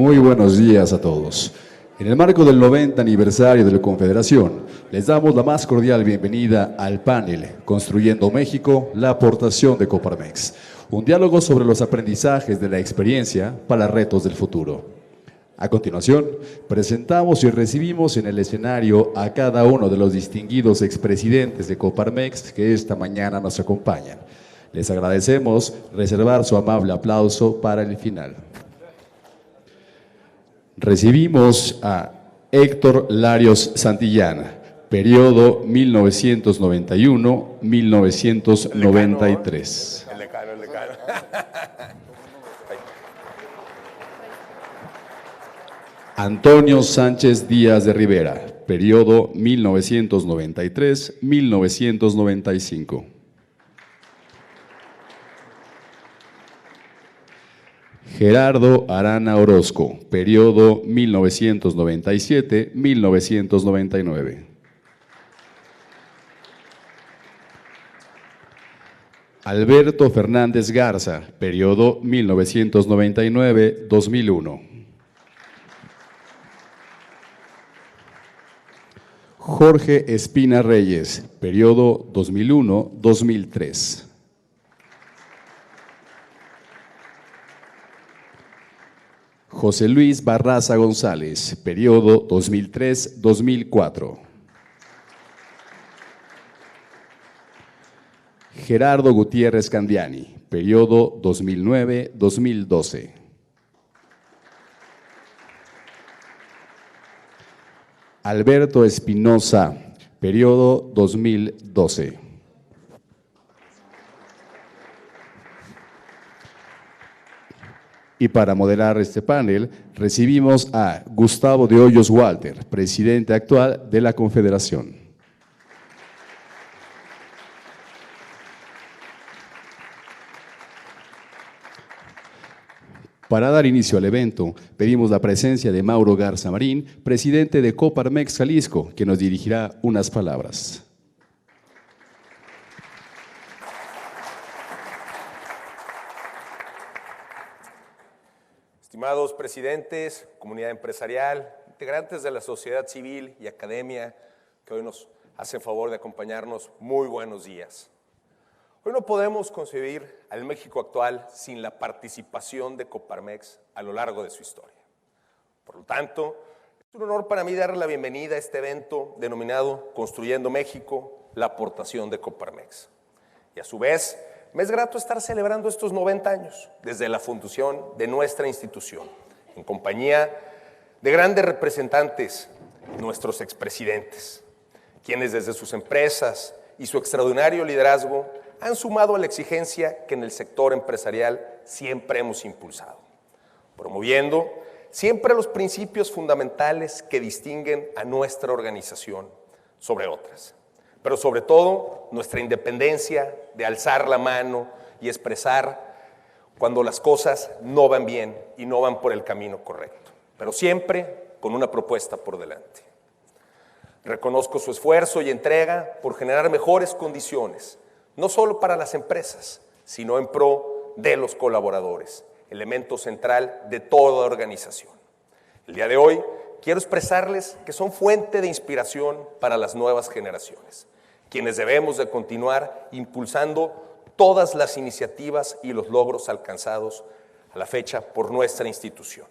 Muy buenos días a todos. En el marco del 90 aniversario de la Confederación, les damos la más cordial bienvenida al panel Construyendo México, la aportación de Coparmex, un diálogo sobre los aprendizajes de la experiencia para retos del futuro. A continuación, presentamos y recibimos en el escenario a cada uno de los distinguidos expresidentes de Coparmex que esta mañana nos acompañan. Les agradecemos reservar su amable aplauso para el final. Recibimos a Héctor Larios Santillana, periodo 1991-1993. El decano. Antonio Sánchez Díaz de Rivera, periodo 1993-1995. Gerardo Arana Orozco, periodo 1997-1999. Alberto Fernández Garza, periodo 1999-2001. Jorge Espina Reyes, periodo 2001-2003. José Luis Barraza González, periodo 2003-2004. Gerardo Gutiérrez Candiani, periodo 2009-2012. Alberto Espinosa, periodo 2012. Y para moderar este panel, recibimos a Gustavo de Hoyos Walter, presidente actual de la Confederación. Para dar inicio al evento, pedimos la presencia de Mauro Garza Marín, presidente de Coparmex Jalisco, que nos dirigirá unas palabras. Estimados presidentes, comunidad empresarial, integrantes de la sociedad civil y academia que hoy nos hacen favor de acompañarnos, muy buenos días. Hoy no podemos concebir al México actual sin la participación de Coparmex a lo largo de su historia. Por lo tanto, es un honor para mí darle la bienvenida a este evento denominado Construyendo México, la aportación de Coparmex. Y a su vez, me es grato estar celebrando estos 90 años desde la fundación de nuestra institución, en compañía de grandes representantes, nuestros expresidentes, quienes desde sus empresas y su extraordinario liderazgo han sumado a la exigencia que en el sector empresarial siempre hemos impulsado, promoviendo siempre los principios fundamentales que distinguen a nuestra organización sobre otras, pero sobre todo nuestra independencia de alzar la mano y expresar cuando las cosas no van bien y no van por el camino correcto, pero siempre con una propuesta por delante. Reconozco su esfuerzo y entrega por generar mejores condiciones, no solo para las empresas, sino en pro de los colaboradores, elemento central de toda organización. El día de hoy quiero expresarles que son fuente de inspiración para las nuevas generaciones, quienes debemos de continuar impulsando todas las iniciativas y los logros alcanzados a la fecha por nuestra institución.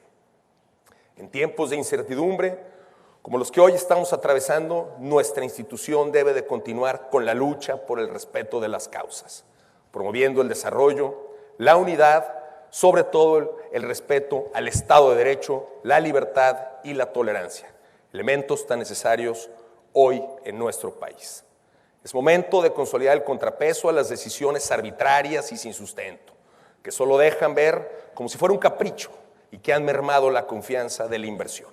En tiempos de incertidumbre, como los que hoy estamos atravesando, nuestra institución debe de continuar con la lucha por el respeto de las causas, promoviendo el desarrollo, la unidad, sobre todo el respeto al Estado de Derecho, la libertad y la tolerancia, elementos tan necesarios hoy en nuestro país. Es momento de consolidar el contrapeso a las decisiones arbitrarias y sin sustento, que solo dejan ver como si fuera un capricho y que han mermado la confianza de la inversión,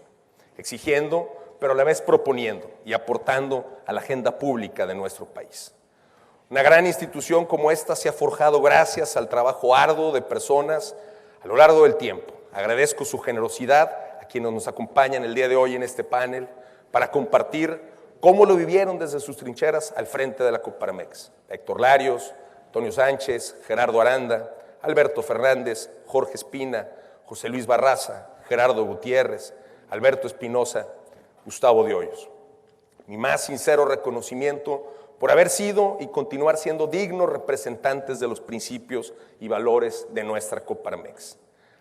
exigiendo, pero a la vez proponiendo y aportando a la agenda pública de nuestro país. Una gran institución como esta se ha forjado gracias al trabajo arduo de personas a lo largo del tiempo. Agradezco su generosidad a quienes nos acompañan el día de hoy en este panel para compartir cómo lo vivieron desde sus trincheras al frente de la Coparmex. Héctor Larios, Antonio Sánchez, Gerardo Aranda, Alberto Fernández, Jorge Espina, José Luis Barraza, Gerardo Gutiérrez, Alberto Espinosa, Gustavo de Hoyos. Mi más sincero reconocimiento por haber sido y continuar siendo dignos representantes de los principios y valores de nuestra Coparmex.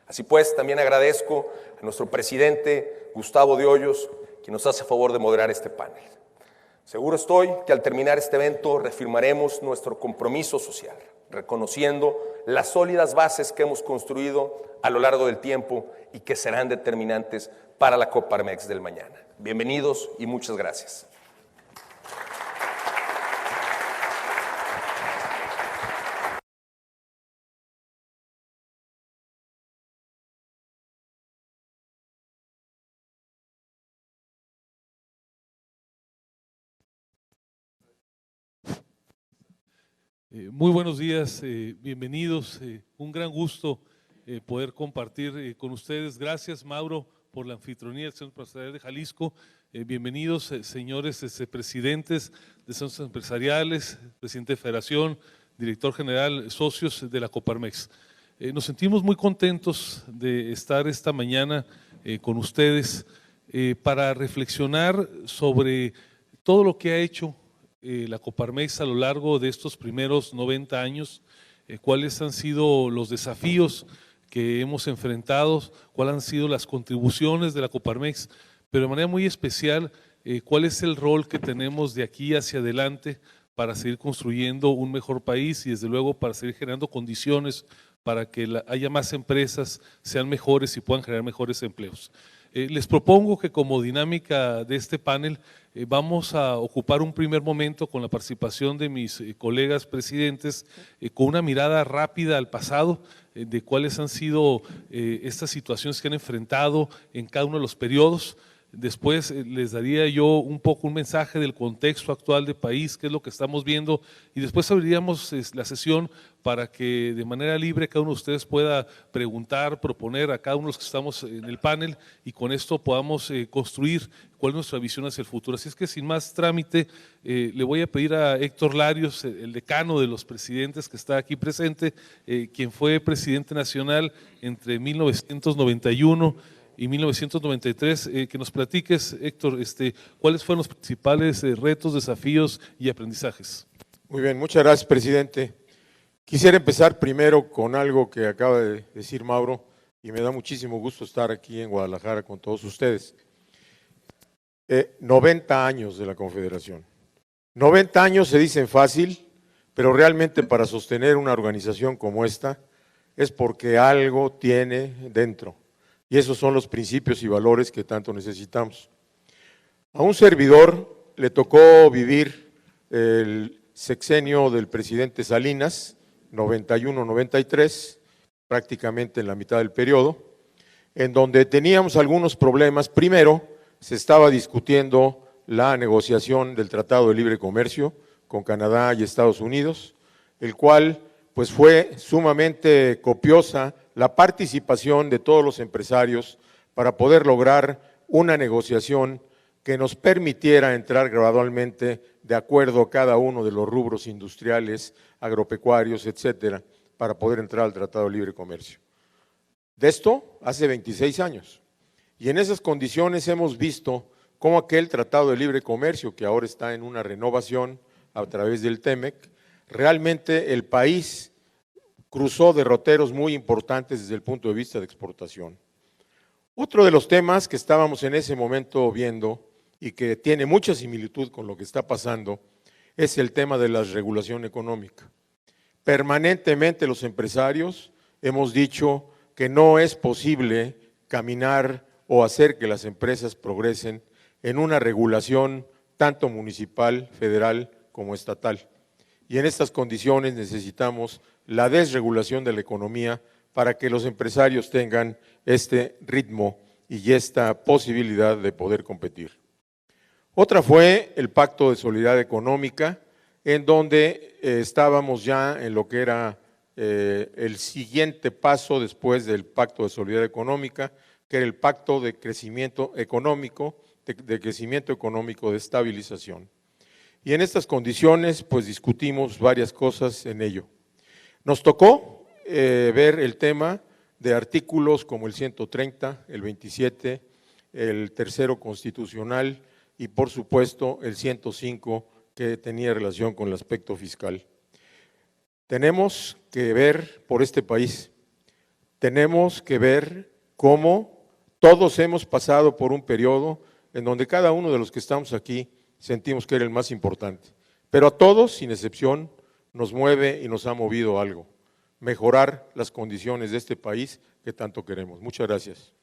Así pues, también agradezco a nuestro presidente Gustavo de Hoyos, quien nos hace favor de moderar este panel. Seguro estoy que al terminar este evento reafirmaremos nuestro compromiso social, reconociendo las sólidas bases que hemos construido a lo largo del tiempo y que serán determinantes para la Coparmex del mañana. Bienvenidos y muchas gracias. Muy buenos días, bienvenidos, un gran gusto poder compartir con ustedes. Gracias, Mauro, por la anfitrionía del Centro Empresarial de Jalisco. Bienvenidos, señores presidentes de centros empresariales, presidente de Federación, director general, socios de la Coparmex. Nos sentimos muy contentos de estar esta mañana con ustedes para reflexionar sobre todo lo que ha hecho la Coparmex a lo largo de estos primeros 90 años, cuáles han sido los desafíos que hemos enfrentado, cuáles han sido las contribuciones de la Coparmex, pero de manera muy especial, cuál es el rol que tenemos de aquí hacia adelante para seguir construyendo un mejor país y desde luego para seguir generando condiciones para que haya más empresas, sean mejores y puedan generar mejores empleos. Les propongo que como dinámica de este panel vamos a ocupar un primer momento con la participación de mis colegas presidentes con una mirada rápida al pasado de cuáles han sido estas situaciones que han enfrentado en cada uno de los periodos. Después les daría yo un poco un mensaje del contexto actual del país, qué es lo que estamos viendo, y después abriríamos la sesión para que de manera libre cada uno de ustedes pueda preguntar, proponer a cada uno de los que estamos en el panel y con esto podamos construir cuál es nuestra visión hacia el futuro. Así es que sin más trámite le voy a pedir a Héctor Larios, el decano de los presidentes que está aquí presente, quien fue presidente nacional entre 1991 y 1993, que nos platiques, Héctor, cuáles fueron los principales retos, desafíos y aprendizajes. Muy bien, muchas gracias, presidente. Quisiera empezar primero con algo que acaba de decir Mauro y me da muchísimo gusto estar aquí en Guadalajara con todos ustedes. 90 años de la Confederación. 90 años se dicen fácil, pero realmente para sostener una organización como esta es porque algo tiene dentro. Y esos son los principios y valores que tanto necesitamos. A un servidor le tocó vivir el sexenio del presidente Salinas, 91-93, prácticamente en la mitad del periodo, en donde teníamos algunos problemas. Primero, se estaba discutiendo la negociación del Tratado de Libre Comercio con Canadá y Estados Unidos, el cual pues fue sumamente copiosa la participación de todos los empresarios para poder lograr una negociación que nos permitiera entrar gradualmente de acuerdo a cada uno de los rubros industriales, agropecuarios, etcétera, para poder entrar al Tratado de Libre Comercio. De esto hace 26 años. Y en esas condiciones hemos visto cómo aquel Tratado de Libre Comercio, que ahora está en una renovación a través del TEMEC, realmente el país cruzó derroteros muy importantes desde el punto de vista de exportación. Otro de los temas que estábamos en ese momento viendo y que tiene mucha similitud con lo que está pasando es el tema de la regulación económica. Permanentemente los empresarios hemos dicho que no es posible caminar o hacer que las empresas progresen en una regulación tanto municipal, federal como estatal. Y en estas condiciones necesitamos la desregulación de la economía para que los empresarios tengan este ritmo y esta posibilidad de poder competir. Otra fue el Pacto de Solidaridad Económica, en donde estábamos ya en lo que era el siguiente paso después del Pacto de Solidaridad Económica, que era el Pacto de Crecimiento Económico, de crecimiento económico de estabilización. Y en estas condiciones, pues discutimos varias cosas en ello. Nos tocó ver el tema de artículos como el 130, el 27, el tercero constitucional y por supuesto el 105 que tenía relación con el aspecto fiscal. Tenemos que ver por este país, tenemos que ver cómo todos hemos pasado por un periodo en donde cada uno de los que estamos aquí sentimos que era el más importante, pero a todos, sin excepción, nos mueve y nos ha movido algo, mejorar las condiciones de este país que tanto queremos. Muchas gracias.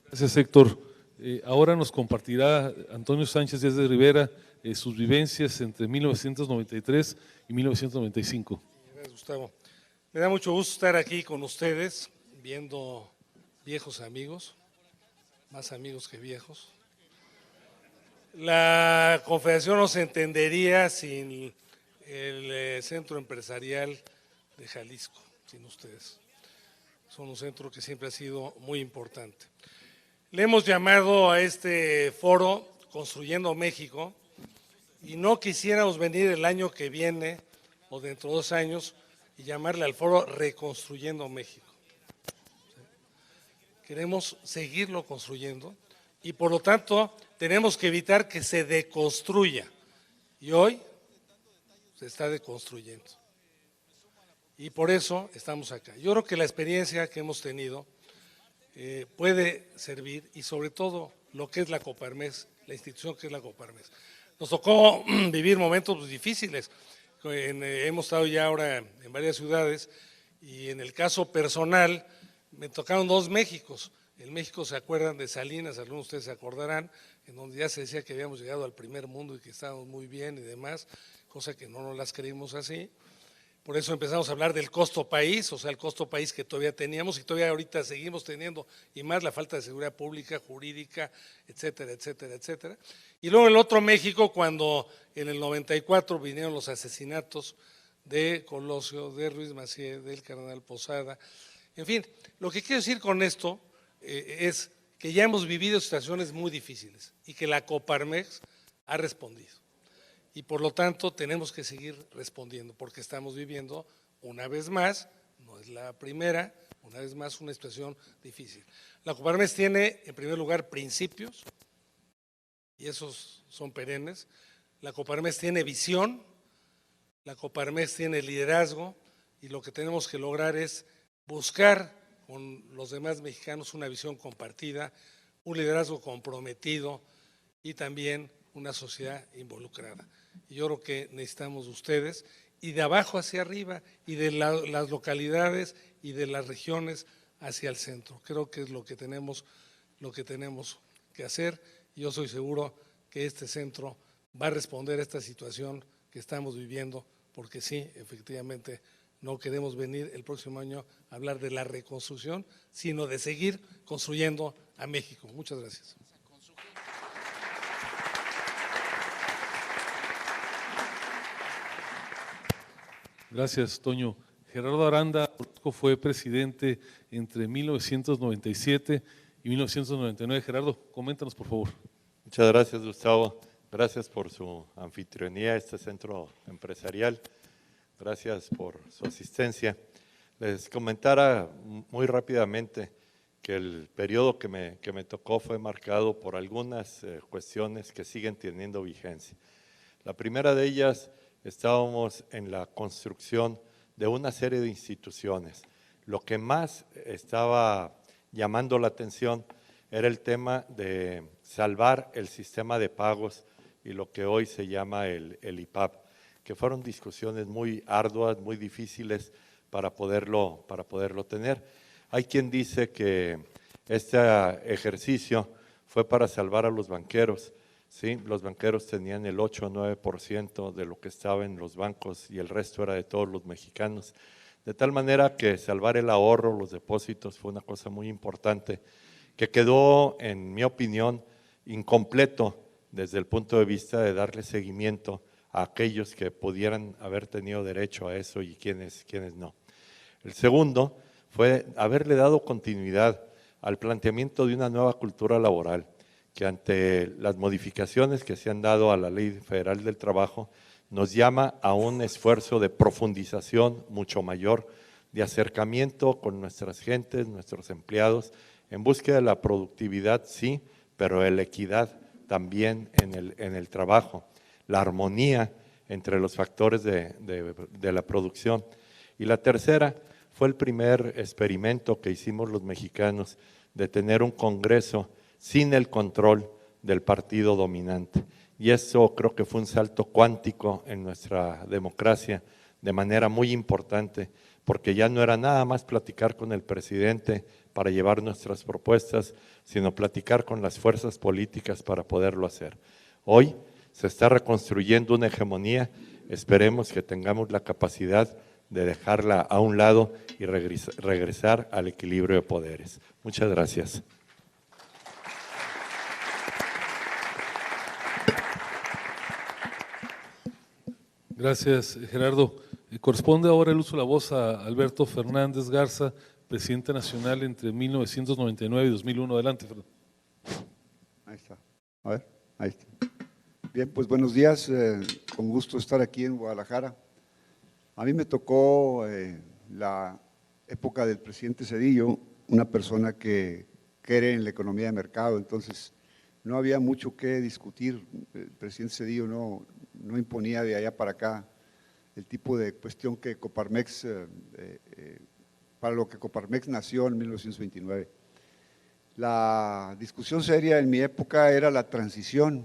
Gracias, Héctor. Ahora nos compartirá Antonio Sánchez Díaz de Rivera sus vivencias entre 1993 y 1995. Gracias, Gustavo. Me da mucho gusto estar aquí con ustedes, viendo viejos amigos, más amigos que viejos. La Confederación no se entendería sin el Centro Empresarial de Jalisco, sin ustedes. Son un centro que siempre ha sido muy importante. Le hemos llamado a este foro Construyendo México y no quisiéramos venir el año que viene o dentro de 2 años y llamarle al foro Reconstruyendo México. Queremos seguirlo construyendo y por lo tanto tenemos que evitar que se deconstruya y hoy se está deconstruyendo y por eso estamos acá. Yo creo que la experiencia que hemos tenido puede servir y sobre todo lo que es la Coparmex, la institución que es la Coparmex. Nos tocó vivir momentos difíciles, hemos estado ya ahora en varias ciudades y en el caso personal me tocaron 2 Méxicos. En México se acuerdan de Salinas, algunos de ustedes se acordarán, en donde ya se decía que habíamos llegado al primer mundo y que estábamos muy bien y demás, cosa que no nos las creímos así. Por eso empezamos a hablar del costo país, o sea, el costo país que todavía teníamos y todavía ahorita seguimos teniendo, y más la falta de seguridad pública, jurídica, etcétera, etcétera, etcétera. Y luego el otro México, cuando en el 94 vinieron los asesinatos de Colosio, de Ruiz Massieu, del cardenal Posada. En fin, lo que quiero decir con esto es que ya hemos vivido situaciones muy difíciles y que la Coparmex ha respondido. Y por lo tanto tenemos que seguir respondiendo porque estamos viviendo una vez más, no es la primera, una vez más una situación difícil. La Coparmex tiene en primer lugar principios y esos son perennes. La Coparmex tiene visión, la Coparmex tiene liderazgo y lo que tenemos que lograr es buscar con los demás mexicanos una visión compartida, un liderazgo comprometido y también una sociedad involucrada. Y yo creo que necesitamos de ustedes y de abajo hacia arriba y de las localidades y de las regiones hacia el centro. Creo que es lo que tenemos que hacer y yo soy seguro que este centro va a responder a esta situación que estamos viviendo porque sí, efectivamente, no queremos venir el próximo año a hablar de la reconstrucción, sino de seguir construyendo a México. Muchas gracias. Gracias, Toño. Gerardo Aranda fue presidente entre 1997 y 1999. Gerardo, coméntanos, por favor. Muchas gracias, Gustavo. Gracias por su anfitrionía a este centro empresarial. Gracias por su asistencia. Les comentara muy rápidamente que el periodo que me tocó fue marcado por algunas cuestiones que siguen teniendo vigencia. La primera de ellas, estábamos en la construcción de una serie de instituciones. Lo que más estaba llamando la atención era el tema de salvar el sistema de pagos y lo que hoy se llama el IPAP, que fueron discusiones muy arduas, muy difíciles para poderlo tener. Hay quien dice que este ejercicio fue para salvar a los banqueros. Sí, los banqueros tenían el 8 o 9% de lo que estaba en los bancos y el resto era de todos los mexicanos. De tal manera que salvar el ahorro, los depósitos, fue una cosa muy importante que quedó, en mi opinión, incompleto desde el punto de vista de darle seguimiento a aquellos que pudieran haber tenido derecho a eso y quienes no. El segundo fue haberle dado continuidad al planteamiento de una nueva cultura laboral, que ante las modificaciones que se han dado a la Ley Federal del Trabajo, nos llama a un esfuerzo de profundización mucho mayor, de acercamiento con nuestras gentes, nuestros empleados, en búsqueda de la productividad, sí, pero de la equidad también en el trabajo, la armonía entre los factores de la producción. Y la tercera fue el primer experimento que hicimos los mexicanos de tener un Congreso sin el control del partido dominante. Y eso creo que fue un salto cuántico en nuestra democracia de manera muy importante, porque ya no era nada más platicar con el presidente para llevar nuestras propuestas, sino platicar con las fuerzas políticas para poderlo hacer. Hoy se está reconstruyendo una hegemonía, esperemos que tengamos la capacidad de dejarla a un lado y regresar al equilibrio de poderes. Muchas gracias. Gracias, Gerardo. Corresponde ahora el uso de la voz a Alberto Fernández Garza, presidente nacional entre 1999 y 2001. Adelante, Fernando. Ahí está. A ver, ahí está. Bien, pues buenos días. Con gusto estar aquí en Guadalajara. A mí me tocó la época del presidente Zedillo, una persona que cree en la economía de mercado, entonces no había mucho que discutir. El presidente Zedillo no imponía de allá para acá el tipo de cuestión que Coparmex, para lo que Coparmex nació en 1929. La discusión seria en mi época era la transición.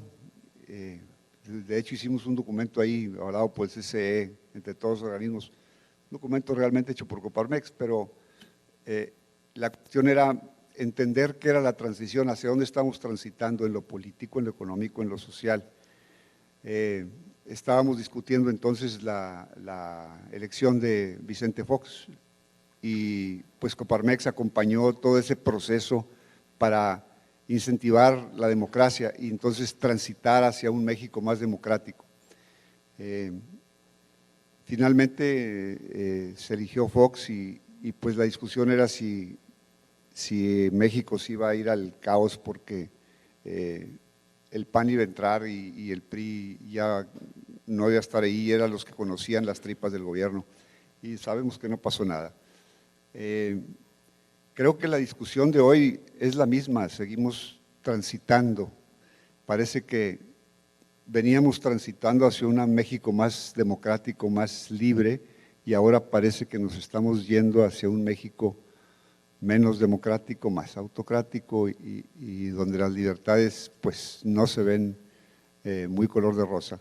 De hecho, hicimos un documento ahí, hablado por el CCE, entre todos los organismos, un documento realmente hecho por Coparmex, pero la cuestión era entender qué era la transición, hacia dónde estamos transitando en lo político, en lo económico, en lo social. Estábamos discutiendo entonces la elección de Vicente Fox y pues Coparmex acompañó todo ese proceso para incentivar la democracia y entonces transitar hacia un México más democrático. Finalmente se eligió Fox y pues la discusión era si México se iba a ir al caos porque el PAN iba a entrar y el PRI ya no iba a estar ahí, eran los que conocían las tripas del gobierno y sabemos que no pasó nada. Creo que la discusión de hoy es la misma, seguimos transitando, parece que veníamos transitando hacia un México más democrático, más libre y ahora parece que nos estamos yendo hacia un México menos democrático, más autocrático y donde las libertades pues no se ven muy color de rosa.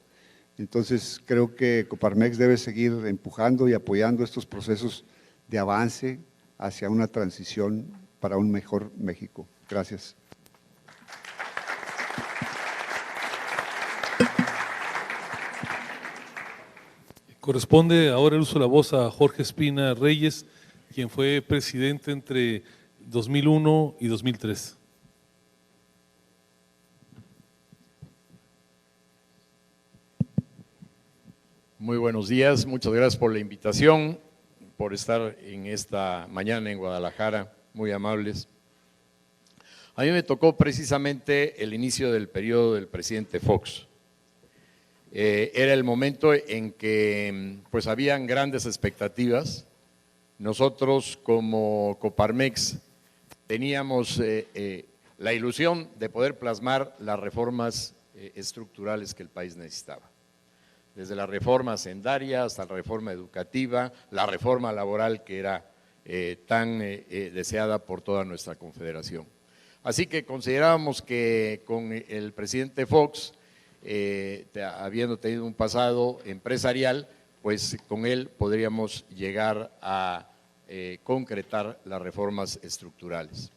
Entonces creo que Coparmex debe seguir empujando y apoyando estos procesos de avance hacia una transición para un mejor México. Gracias. Corresponde ahora el uso de la voz a Jorge Espina Reyes, quien fue presidente entre 2001 y 2003. Muy buenos días, muchas gracias por la invitación, por estar en esta mañana en Guadalajara, muy amables. A mí me tocó precisamente el inicio del periodo del presidente Fox. Era el momento en que pues habían grandes expectativas. Nosotros como Coparmex teníamos la ilusión de poder plasmar las reformas estructurales que el país necesitaba. Desde la reforma hacendaria hasta la reforma educativa, la reforma laboral que era tan deseada por toda nuestra confederación. Así que considerábamos que con el presidente Fox, habiendo tenido un pasado empresarial, pues con él podríamos llegar a concretar las reformas estructurales.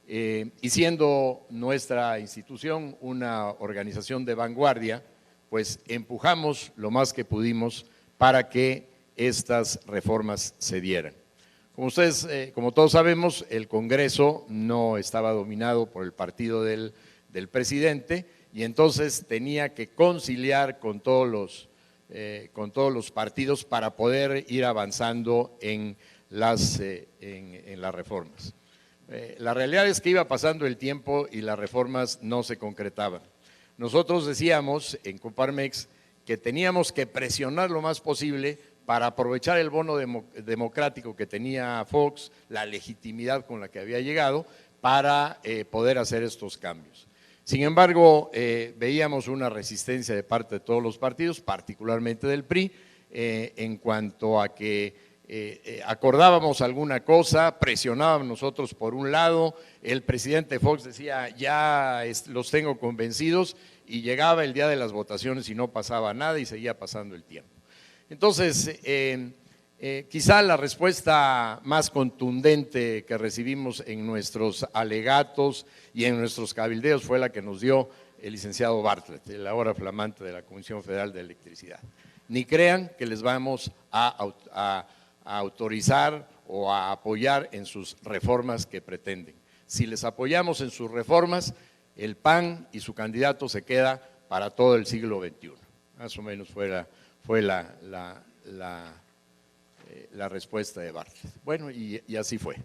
Y siendo nuestra institución una organización de vanguardia, pues empujamos lo más que pudimos para que estas reformas se dieran. Como ustedes, como todos sabemos, el Congreso no estaba dominado por el partido del presidente y entonces tenía que conciliar con todos los partidos para poder ir avanzando en las reformas. La realidad es que iba pasando el tiempo y las reformas no se concretaban. Nosotros decíamos en Coparmex que teníamos que presionar lo más posible para aprovechar el bono democrático que tenía Fox, la legitimidad con la que había llegado, para poder hacer estos cambios. Sin embargo, veíamos una resistencia de parte de todos los partidos, particularmente del PRI, en cuanto a que acordábamos alguna cosa, presionábamos nosotros por un lado, el presidente Fox decía ya los tengo convencidos y llegaba el día de las votaciones y no pasaba nada y seguía pasando el tiempo. Entonces, quizá la respuesta más contundente que recibimos en nuestros alegatos y en nuestros cabildeos fue la que nos dio el licenciado Bartlett, el ahora flamante de la Comisión Federal de Electricidad. Ni crean que les vamos a autorizar o a apoyar en sus reformas que pretenden. Si les apoyamos en sus reformas, el PAN y su candidato se queda para todo el siglo XXI. Más o menos fue la respuesta de Bartlett. Bueno, y así fue.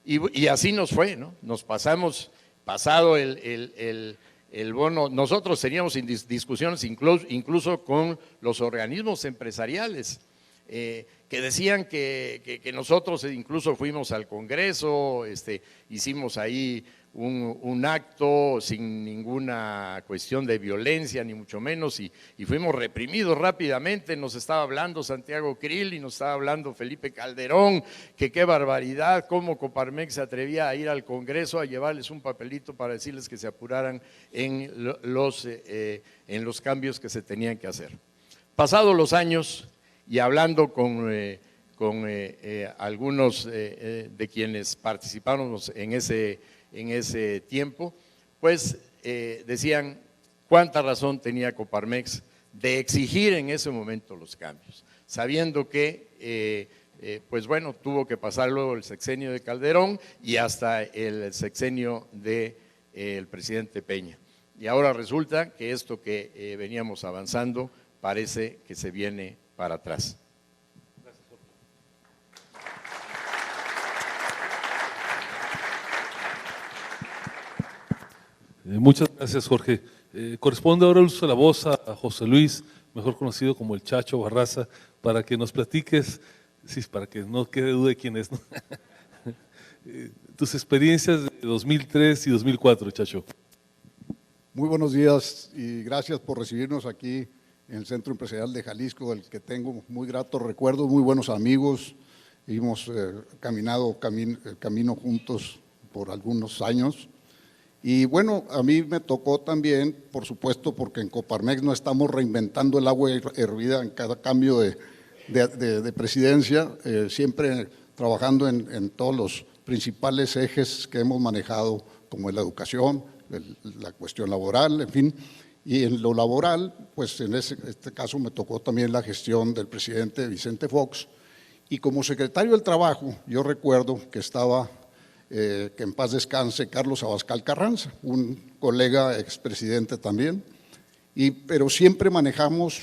Y así nos fue, ¿no? Nos pasado el bono, nosotros teníamos discusiones incluso con los organismos empresariales, que decían que nosotros incluso fuimos al Congreso, hicimos ahí un acto sin ninguna cuestión de violencia, ni mucho menos, y fuimos reprimidos rápidamente. Nos estaba hablando Santiago Krill y nos estaba hablando Felipe Calderón, que qué barbaridad, cómo Coparmex se atrevía a ir al Congreso a llevarles un papelito para decirles que se apuraran en los cambios que se tenían que hacer. Pasados los años y hablando con algunos de quienes participamos en ese tiempo, pues decían cuánta razón tenía Coparmex de exigir en ese momento los cambios, sabiendo que, pues bueno, tuvo que pasar luego el sexenio de Calderón y hasta el sexenio del presidente Peña. Y ahora resulta que esto que veníamos avanzando parece que se viene para atrás. Muchas gracias, Jorge. Corresponde ahora el uso de la voz a José Luis, mejor conocido como el Chacho Barraza, para que nos platiques, sí, para que no quede duda de quién es, ¿no? Tus experiencias de 2003 y 2004, Chacho. Muy buenos días y gracias por recibirnos aquí en el Centro Empresarial de Jalisco, del que tengo muy gratos recuerdos, muy buenos amigos. Hemos caminado camino juntos por algunos años. Y bueno, a mí me tocó también, por supuesto, porque en Coparmex no estamos reinventando el agua hervida en cada cambio de presidencia, siempre trabajando en todos los principales ejes que hemos manejado, como es la educación, la cuestión laboral, en fin. Y en lo laboral, pues en este caso me tocó también la gestión del presidente Vicente Fox. Y como secretario del Trabajo, yo recuerdo que estaba… que en paz descanse Carlos Abascal Carranza, un colega expresidente también, pero siempre manejamos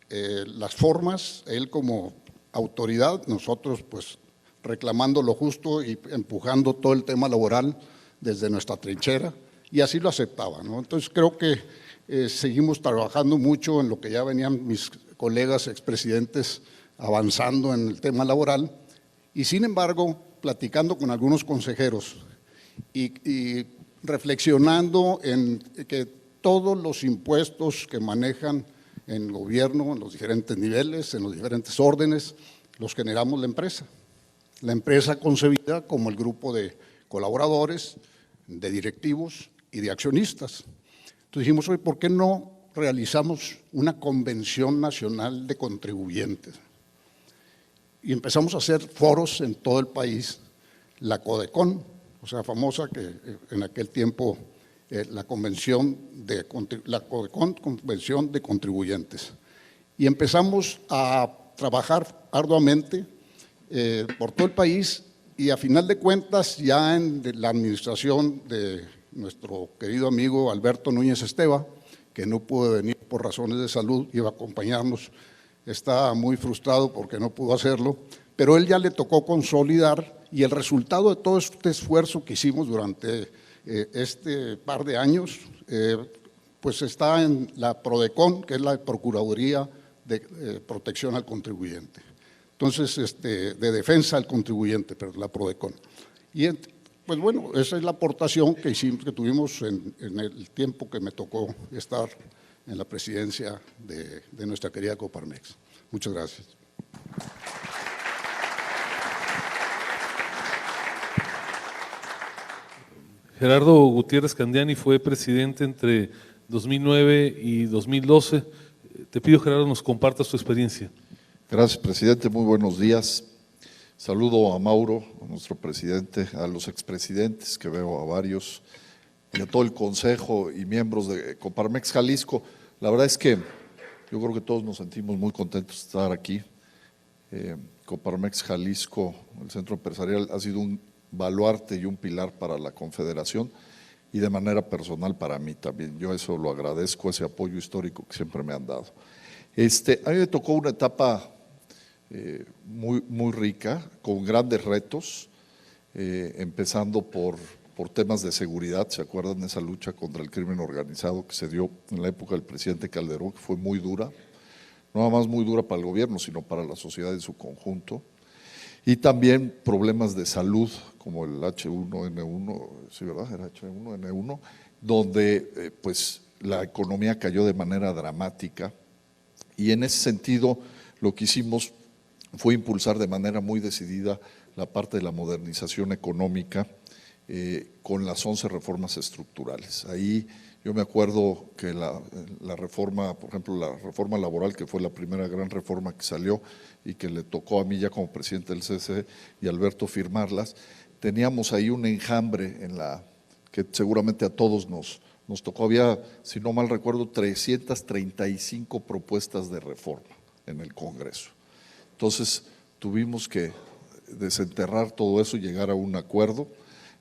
las formas, él como autoridad, nosotros pues reclamando lo justo y empujando todo el tema laboral desde nuestra trinchera, y así lo aceptaba, ¿no? Entonces creo que seguimos trabajando mucho en lo que ya venían mis colegas expresidentes avanzando en el tema laboral, y sin embargo, platicando con algunos consejeros y reflexionando en que todos los impuestos que manejan en el gobierno, en los diferentes niveles, en los diferentes órdenes, los generamos la empresa. La empresa concebida como el grupo de colaboradores, de directivos y de accionistas. Entonces dijimos, oye, ¿por qué no realizamos una convención nacional de contribuyentes? Y empezamos a hacer foros en todo el país, la CODECON, o sea, famosa que en aquel tiempo la Convención de Contribuyentes. Y empezamos a trabajar arduamente por todo el país y a final de cuentas ya en la administración de nuestro querido amigo Alberto Núñez Esteva, que no pudo venir por razones de salud, iba a acompañarnos. Está muy frustrado porque no pudo hacerlo, pero él ya le tocó consolidar y el resultado de todo este esfuerzo que hicimos durante este par de años pues está en la PRODECON, que es la Procuraduría de Protección al Contribuyente. Entonces, de defensa al contribuyente, pero la PRODECON. Y pues bueno, esa es la aportación que hicimos, que tuvimos en el tiempo que me tocó estar en la presidencia de nuestra querida Coparmex. Muchas gracias. Gerardo Gutiérrez Candiani fue presidente entre 2009 y 2012. Te pido, Gerardo, nos compartas tu experiencia. Gracias, presidente. Muy buenos días. Saludo a Mauro, a nuestro presidente, a los expresidentes, que veo a varios, y a todo el consejo y miembros de Coparmex Jalisco. La verdad es que yo creo que todos nos sentimos muy contentos de estar aquí. Coparmex Jalisco, el centro empresarial, ha sido un baluarte y un pilar para la Confederación y de manera personal para mí también. Yo eso lo agradezco, ese apoyo histórico que siempre me han dado. A mí me tocó una etapa muy rica, con grandes retos, empezando por temas de seguridad. ¿Se acuerdan de esa lucha contra el crimen organizado que se dio en la época del presidente Calderón, que fue muy dura? No nada más muy dura para el gobierno, sino para la sociedad en su conjunto. Y también problemas de salud, como el H1N1, sí, ¿verdad? Era H1N1, donde pues la economía cayó de manera dramática. Y en ese sentido, lo que hicimos fue impulsar de manera muy decidida la parte de la modernización económica con las 11 reformas estructurales. Ahí yo me acuerdo que la reforma, por ejemplo, la reforma laboral, que fue la primera gran reforma que salió y que le tocó a mí ya como presidente del CC y Alberto firmarlas, teníamos ahí un enjambre que seguramente a todos nos tocó. Había, si no mal recuerdo, 335 propuestas de reforma en el Congreso. Entonces tuvimos que desenterrar todo eso y llegar a un acuerdo,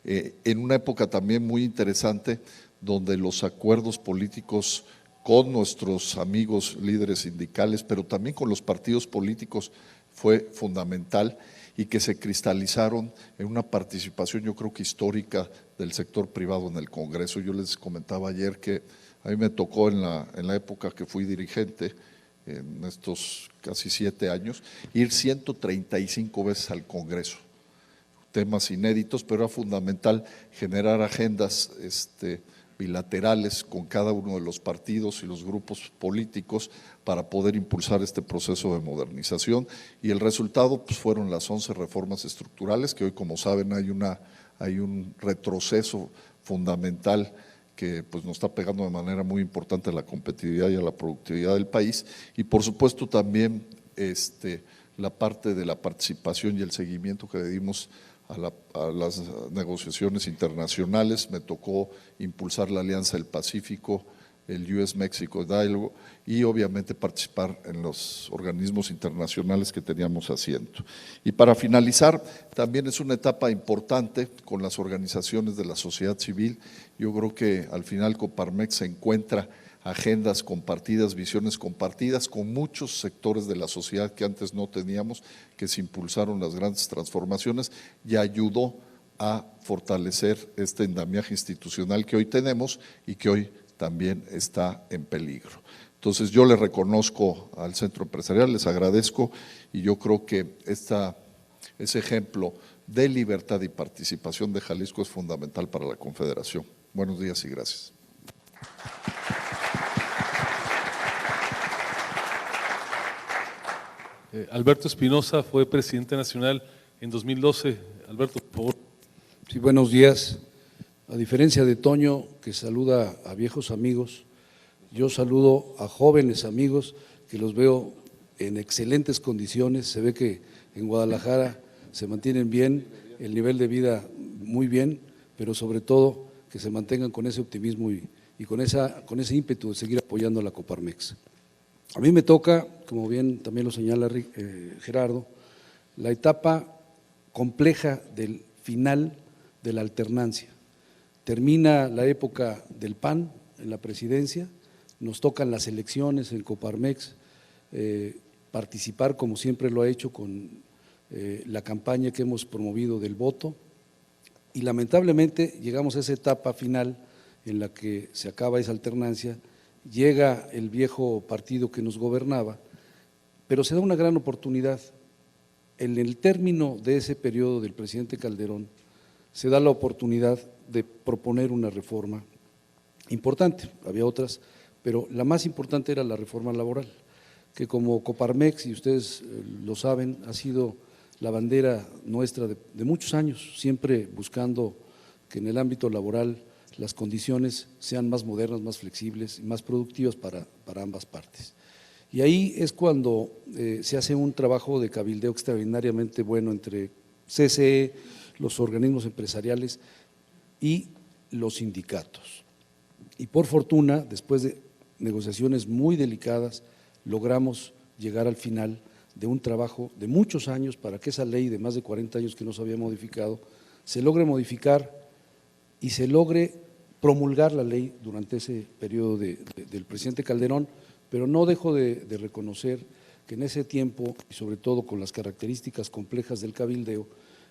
en una época también muy interesante, donde los acuerdos políticos con nuestros amigos líderes sindicales, pero también con los partidos políticos, fue fundamental, y que se cristalizaron en una participación, yo creo que histórica, del sector privado en el Congreso. Yo les comentaba ayer que a mí me tocó en la época que fui dirigente, en estos casi 7 años, ir 135 veces al Congreso. Temas inéditos, pero era fundamental generar agendas bilaterales con cada uno de los partidos y los grupos políticos para poder impulsar este proceso de modernización, y el resultado pues fueron las 11 reformas estructurales, que hoy, como saben, hay un retroceso fundamental que pues nos está pegando de manera muy importante a la competitividad y a la productividad del país, y por supuesto también la parte de la participación y el seguimiento que le dimos a las negociaciones internacionales. Me tocó impulsar la Alianza del Pacífico, el US-Mexico Dialogue, y obviamente participar en los organismos internacionales que teníamos asiento. Y para finalizar, también es una etapa importante con las organizaciones de la sociedad civil. Yo creo que al final Coparmex se encuentra agendas compartidas, visiones compartidas con muchos sectores de la sociedad que antes no teníamos, que se impulsaron las grandes transformaciones, y ayudó a fortalecer este andamiaje institucional que hoy tenemos y que hoy también está en peligro. Entonces yo le reconozco al centro empresarial, les agradezco, y yo creo que ese ejemplo de libertad y participación de Jalisco es fundamental para la Confederación. Buenos días y gracias. Alberto Espinosa fue presidente nacional en 2012. Alberto, por favor. Sí, buenos días. A diferencia de Toño, que saluda a viejos amigos, yo saludo a jóvenes amigos que los veo en excelentes condiciones. Se ve que en Guadalajara se mantienen bien, el nivel de vida muy bien, pero sobre todo que se mantengan con ese optimismo y con ese ímpetu de seguir apoyando a la Coparmex. A mí me toca, como bien también lo señala Gerardo, la etapa compleja del final de la alternancia. Termina la época del PAN en la presidencia, nos tocan las elecciones en Coparmex, participar como siempre lo ha hecho con la campaña que hemos promovido del voto, y lamentablemente llegamos a esa etapa final en la que se acaba esa alternancia llega el viejo partido que nos gobernaba, pero se da una gran oportunidad. En el término de ese periodo del presidente Calderón, se da la oportunidad de proponer una reforma importante, había otras, pero la más importante era la reforma laboral, que como Coparmex, y ustedes lo saben, ha sido la bandera nuestra de muchos años, siempre buscando que en el ámbito laboral las condiciones sean más modernas, más flexibles y más productivas para ambas partes. Y ahí es cuando se hace un trabajo de cabildeo extraordinariamente bueno entre CCE, los organismos empresariales y los sindicatos. Y por fortuna, después de negociaciones muy delicadas, logramos llegar al final de un trabajo de muchos años para que esa ley de más de 40 años que no se había modificado, se logre modificar y se logre promulgar la ley durante ese periodo del presidente Calderón, pero no dejo de reconocer que en ese tiempo, y sobre todo con las características complejas del cabildeo,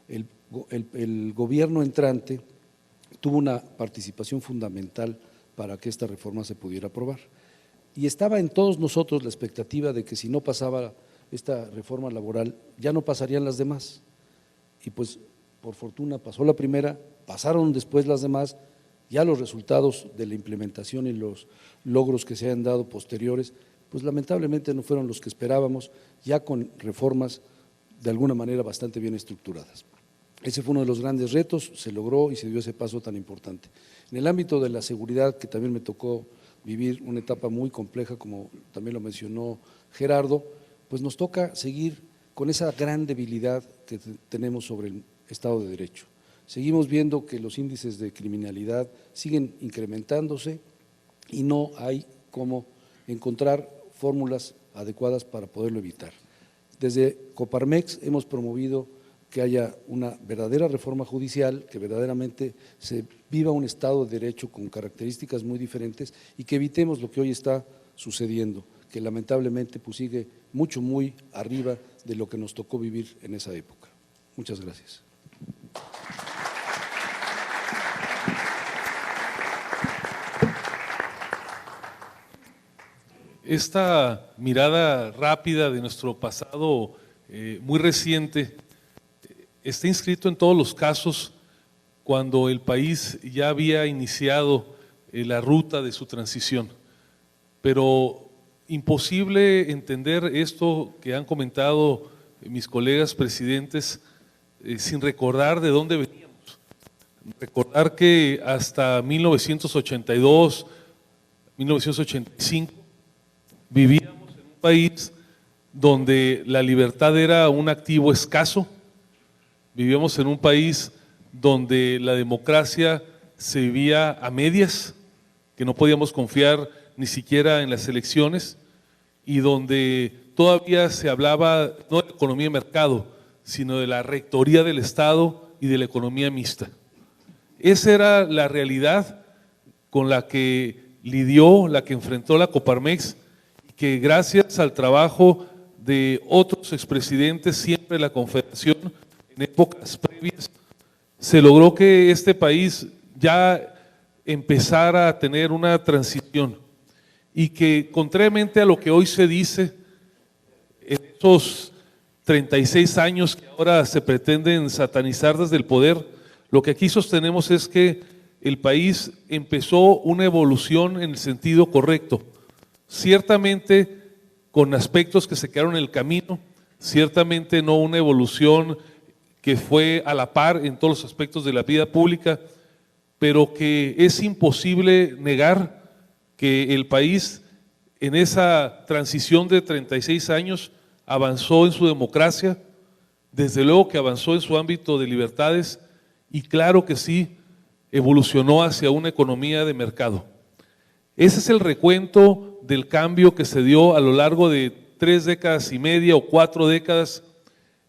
el gobierno entrante tuvo una participación fundamental para que esta reforma se pudiera aprobar. Y estaba en todos nosotros la expectativa de que si no pasaba esta reforma laboral, ya no pasarían las demás. Y pues, por fortuna, pasó la primera, pasaron después las demás, ya los resultados de la implementación y los logros que se han dado posteriores, pues lamentablemente no fueron los que esperábamos, ya con reformas de alguna manera bastante bien estructuradas. Ese fue uno de los grandes retos, se logró y se dio ese paso tan importante. En el ámbito de la seguridad, que también me tocó vivir una etapa muy compleja, como también lo mencionó Gerardo, pues nos toca seguir con esa gran debilidad que tenemos sobre el Estado de Derecho. Seguimos viendo que los índices de criminalidad siguen incrementándose y no hay cómo encontrar fórmulas adecuadas para poderlo evitar. Desde Coparmex hemos promovido que haya una verdadera reforma judicial, que verdaderamente se viva un Estado de Derecho con características muy diferentes y que evitemos lo que hoy está sucediendo, que lamentablemente pues sigue muy arriba de lo que nos tocó vivir en esa época. Muchas gracias. Esta mirada rápida de nuestro pasado muy reciente está inscrito en todos los casos cuando el país ya había iniciado la ruta de su transición, pero imposible entender esto que han comentado mis colegas presidentes sin recordar de dónde veníamos. Recordar que hasta 1982, 1985, vivíamos en un país donde la libertad era un activo escaso, vivíamos en un país donde la democracia se vivía a medias, que no podíamos confiar ni siquiera en las elecciones, y donde todavía se hablaba no de economía de mercado, sino de la rectoría del Estado y de la economía mixta. Esa era la realidad con la que lidió, la que enfrentó la Coparmex, que gracias al trabajo de otros expresidentes, siempre de la Confederación, en épocas previas, se logró que este país ya empezara a tener una transición y que, contrariamente a lo que hoy se dice, en estos 36 años que ahora se pretenden satanizar desde el poder, lo que aquí sostenemos es que el país empezó una evolución en el sentido correcto, ciertamente con aspectos que se quedaron en el camino, ciertamente no una evolución que fue a la par en todos los aspectos de la vida pública, pero que es imposible negar que el país en esa transición de 36 años avanzó en su democracia, desde luego que avanzó en su ámbito de libertades y claro que sí, evolucionó hacia una economía de mercado. Ese es el recuento del cambio que se dio a lo largo de 3 décadas y media o 4 décadas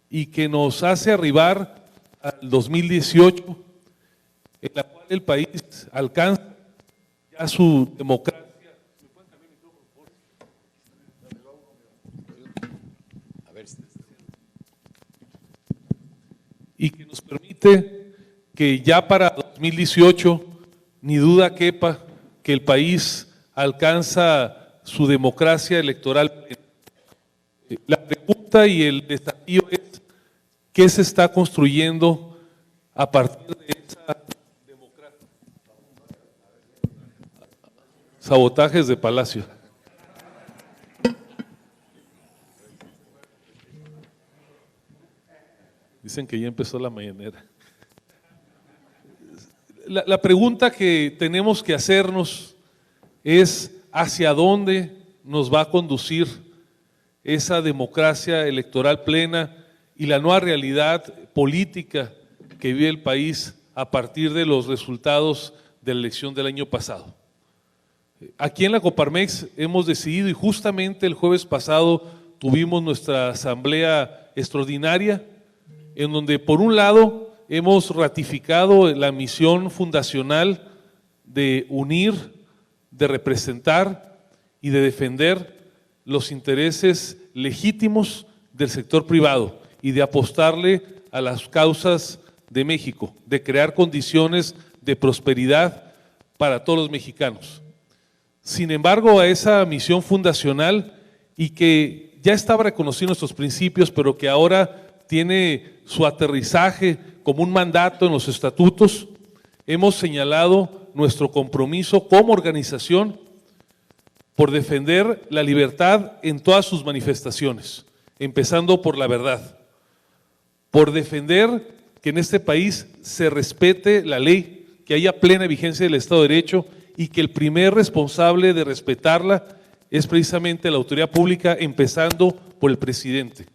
y que nos hace arribar al 2018, en la cual el país alcanza ya su democracia. Y que nos permite que ya para 2018, ni duda quepa, que el país alcanza su democracia electoral. La pregunta y el desafío es, ¿qué se está construyendo a partir de esa democracia? Sabotajes de Palacio. Dicen que ya empezó la mañanera. La pregunta que tenemos que hacernos es hacia dónde nos va a conducir esa democracia electoral plena y la nueva realidad política que vive el país a partir de los resultados de la elección del año pasado. Aquí en la Coparmex hemos decidido, y justamente el jueves pasado tuvimos nuestra asamblea extraordinaria, en donde por un lado hemos ratificado la misión fundacional de unir, de representar y de defender los intereses legítimos del sector privado y de apostarle a las causas de México, de crear condiciones de prosperidad para todos los mexicanos. Sin embargo, a esa misión fundacional, y que ya estaba reconocido en nuestros principios, pero que ahora tiene su aterrizaje como un mandato en los estatutos, hemos señalado nuestro compromiso como organización por defender la libertad en todas sus manifestaciones, empezando por la verdad, por defender que en este país se respete la ley, que haya plena vigencia del Estado de Derecho y que el primer responsable de respetarla es precisamente la autoridad pública, empezando por el presidente.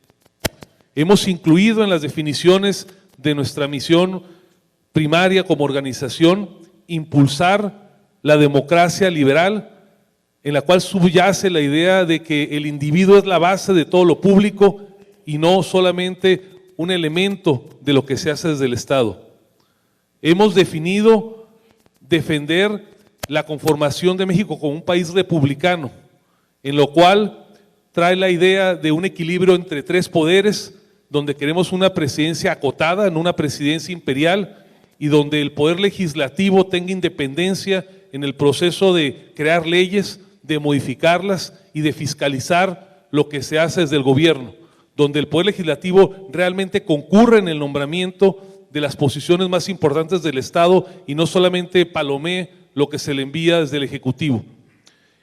Hemos incluido en las definiciones de nuestra misión primaria como organización impulsar la democracia liberal, en la cual subyace la idea de que el individuo es la base de todo lo público y no solamente un elemento de lo que se hace desde el Estado. Hemos definido defender la conformación de México como un país republicano, en lo cual trae la idea de un equilibrio entre tres poderes, donde queremos una presidencia acotada, no una presidencia imperial, y donde el poder legislativo tenga independencia en el proceso de crear leyes, de modificarlas y de fiscalizar lo que se hace desde el gobierno, donde el poder legislativo realmente concurre en el nombramiento de las posiciones más importantes del Estado y no solamente palomee lo que se le envía desde el Ejecutivo.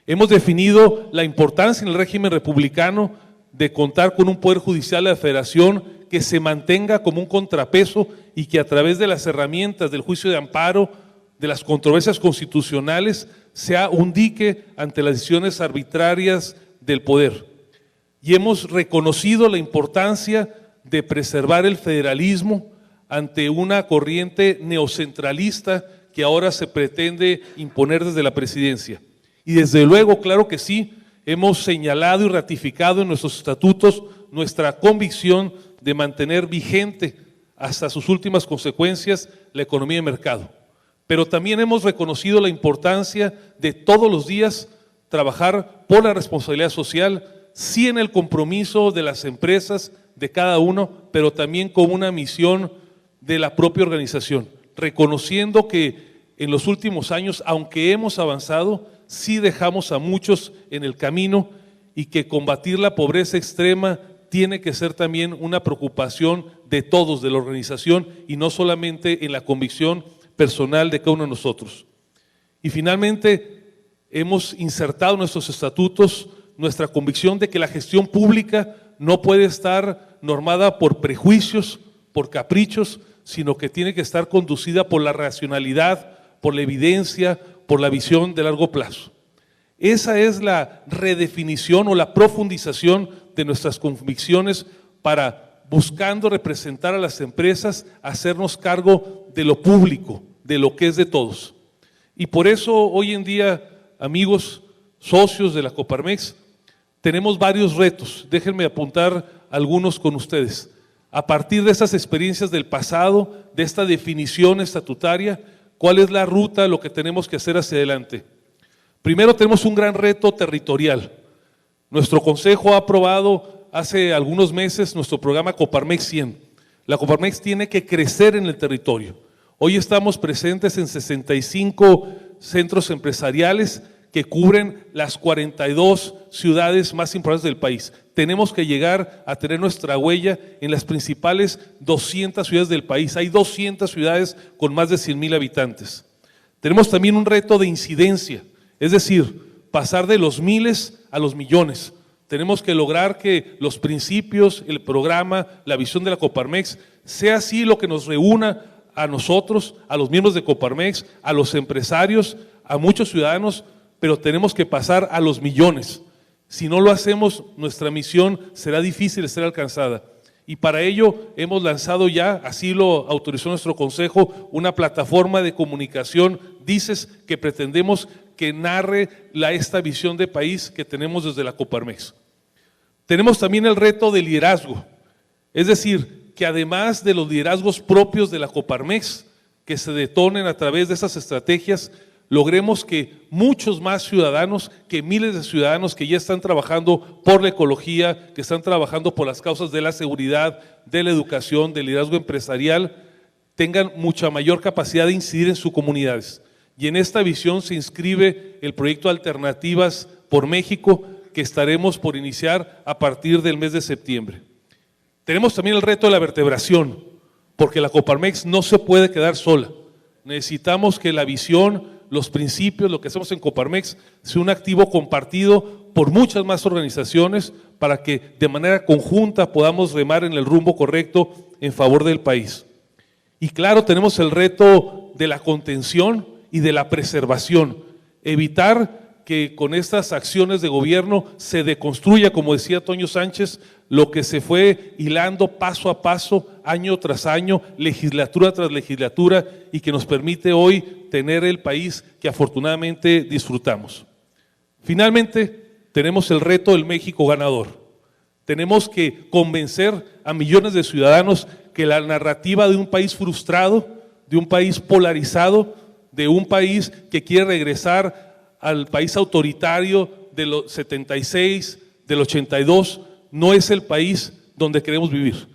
Hemos definido la importancia en el régimen republicano de contar con un poder judicial de la Federación que se mantenga como un contrapeso y que a través de las herramientas del juicio de amparo, de las controversias constitucionales, sea un dique ante las decisiones arbitrarias del poder. Y hemos reconocido la importancia de preservar el federalismo ante una corriente neocentralista que ahora se pretende imponer desde la presidencia. Y desde luego, claro que sí, hemos señalado y ratificado en nuestros estatutos nuestra convicción de mantener vigente hasta sus últimas consecuencias la economía de mercado. Pero también hemos reconocido la importancia de todos los días trabajar por la responsabilidad social, sí en el compromiso de las empresas, de cada uno, pero también como una misión de la propia organización, reconociendo que en los últimos años, aunque hemos avanzado, sí dejamos a muchos en el camino y que combatir la pobreza extrema tiene que ser también una preocupación de todos, de la organización, y no solamente en la convicción personal de cada uno de nosotros. Y finalmente, hemos insertado en nuestros estatutos nuestra convicción de que la gestión pública no puede estar normada por prejuicios, por caprichos, sino que tiene que estar conducida por la racionalidad, por la evidencia, por la visión de largo plazo. Esa es la redefinición o la profundización de nuestras convicciones para, buscando representar a las empresas, hacernos cargo de lo público, de lo que es de todos. Y por eso hoy en día, amigos, socios de la Coparmex, tenemos varios retos. Déjenme apuntar algunos con ustedes. A partir de esas experiencias del pasado, de esta definición estatutaria, ¿cuál es la ruta, lo que tenemos que hacer hacia adelante? Primero, tenemos un gran reto territorial. Nuestro Consejo ha aprobado hace algunos meses nuestro programa Coparmex 100. La Coparmex tiene que crecer en el territorio. Hoy estamos presentes en 65 centros empresariales que cubren las 42 ciudades más importantes del país. Tenemos que llegar a tener nuestra huella en las principales 200 ciudades del país. Hay 200 ciudades con más de 100,000 habitantes. Tenemos también un reto de incidencia, es decir, pasar de los miles a los millones. Tenemos que lograr que los principios, el programa, la visión de la Coparmex sea así lo que nos reúna a nosotros, a los miembros de Coparmex, a los empresarios, a muchos ciudadanos, pero tenemos que pasar a los millones. Si no lo hacemos, nuestra misión será difícil de ser alcanzada. Y para ello hemos lanzado ya, así lo autorizó nuestro Consejo, una plataforma de comunicación, DICES, que pretendemos que narre esta visión de país que tenemos desde la Coparmex. Tenemos también el reto de liderazgo, es decir, que además de los liderazgos propios de la Coparmex, que se detonen a través de esas estrategias, logremos que muchos más ciudadanos, que miles de ciudadanos que ya están trabajando por la ecología, que están trabajando por las causas de la seguridad, de la educación, del liderazgo empresarial, tengan mucha mayor capacidad de incidir en sus comunidades. Y en esta visión se inscribe el proyecto Alternativas por México, que estaremos por iniciar a partir del mes de septiembre. Tenemos también el reto de la vertebración, porque la Coparmex no se puede quedar sola. Necesitamos que la visión, los principios, lo que hacemos en Coparmex, sea un activo compartido por muchas más organizaciones para que de manera conjunta podamos remar en el rumbo correcto en favor del país. Y claro, tenemos el reto de la contención y de la preservación, evitar que con estas acciones de gobierno se deconstruya, como decía Toño Sánchez, lo que se fue hilando paso a paso, año tras año, legislatura tras legislatura, y que nos permite hoy tener el país que afortunadamente disfrutamos. Finalmente, tenemos el reto del México ganador. Tenemos que convencer a millones de ciudadanos que la narrativa de un país frustrado, de un país polarizado, de un país que quiere regresar al país autoritario de los 76, del 82, no es el país donde queremos vivir.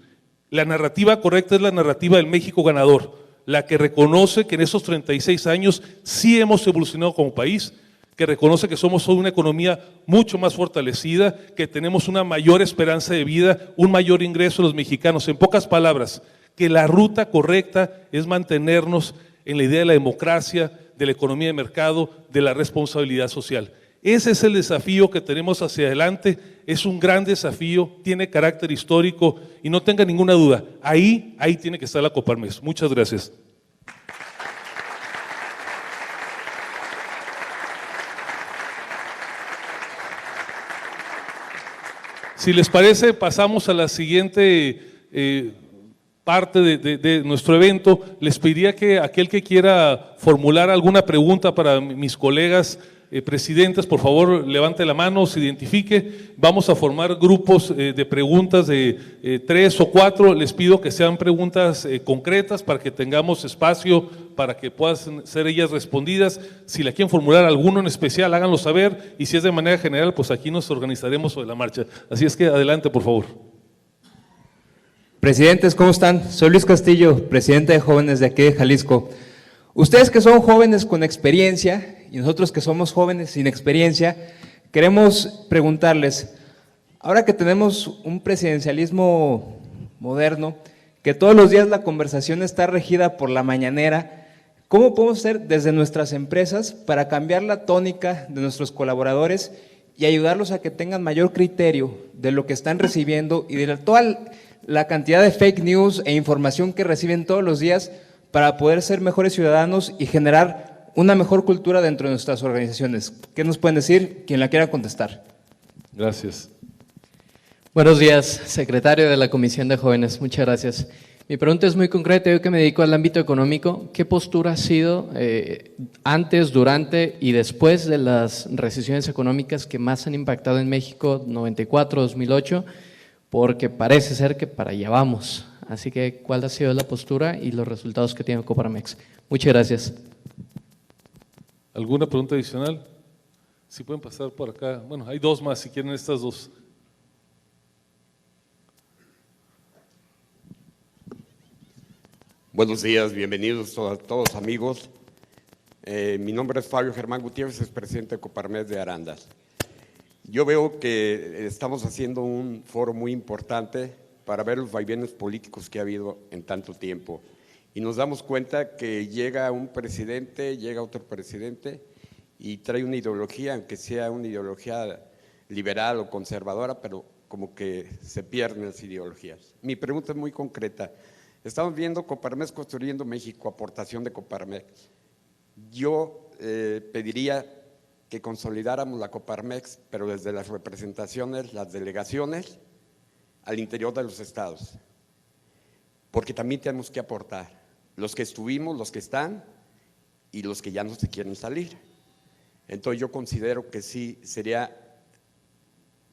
La narrativa correcta es la narrativa del México ganador, la que reconoce que en esos 36 años sí hemos evolucionado como país, que reconoce que somos hoy una economía mucho más fortalecida, que tenemos una mayor esperanza de vida, un mayor ingreso de los mexicanos. En pocas palabras, que la ruta correcta es mantenernos en la idea de la democracia, de la economía de mercado, de la responsabilidad social. Ese es el desafío que tenemos hacia adelante, es un gran desafío, tiene carácter histórico y no tenga ninguna duda, ahí tiene que estar la Coparmex. Muchas gracias. Si les parece, pasamos a la siguiente parte de nuestro evento. Les pediría que aquel que quiera formular alguna pregunta para mis colegas presidentes, por favor levante la mano, se identifique. Vamos a formar grupos de preguntas de 3 o 4. Les pido que sean preguntas concretas para que tengamos espacio para que puedan ser ellas respondidas. Si la quieren formular alguno en especial, háganlo saber, y si es de manera general, pues aquí nos organizaremos sobre la marcha. Así es que adelante, por favor. Presidentes, ¿cómo están? Soy Luis Castillo, presidente de jóvenes de aquí de Jalisco. Ustedes que son jóvenes con experiencia y nosotros que somos jóvenes sin experiencia, queremos preguntarles, ahora que tenemos un presidencialismo moderno, que todos los días la conversación está regida por la mañanera, ¿cómo podemos hacer desde nuestras empresas para cambiar la tónica de nuestros colaboradores y ayudarlos a que tengan mayor criterio de lo que están recibiendo y de toda la cantidad de fake news e información que reciben todos los días para poder ser mejores ciudadanos y generar una mejor cultura dentro de nuestras organizaciones? ¿Qué nos pueden decir? Quien la quiera contestar. Gracias. Buenos días, secretario de la Comisión de Jóvenes. Muchas gracias. Mi pregunta es muy concreta. Yo que me dedico al ámbito económico, ¿qué postura ha sido antes, durante y después de las recesiones económicas que más han impactado en México, 94, 2008? Porque parece ser que para allá vamos. Así que, ¿cuál ha sido la postura y los resultados que tiene Coparmex? Muchas gracias. ¿Alguna pregunta adicional? Si pueden pasar por acá. Bueno, hay dos más, si quieren estas dos. Buenos días, bienvenidos a todos amigos. Mi nombre es Fabio Germán Gutiérrez, es presidente de Coparmex de Arandas. Yo veo que estamos haciendo un foro muy importante para ver los vaivenes políticos que ha habido en tanto tiempo. Y nos damos cuenta que llega un presidente, llega otro presidente y trae una ideología, aunque sea una ideología liberal o conservadora, pero como que se pierden las ideologías. Mi pregunta es muy concreta. Estamos viendo Coparmex Construyendo México, aportación de Coparmex. Yo pediría que consolidáramos la Coparmex, pero desde las representaciones, las delegaciones, al interior de los estados, porque también tenemos que aportar, los que estuvimos, los que están y los que ya no se quieren salir. Entonces yo considero que sí sería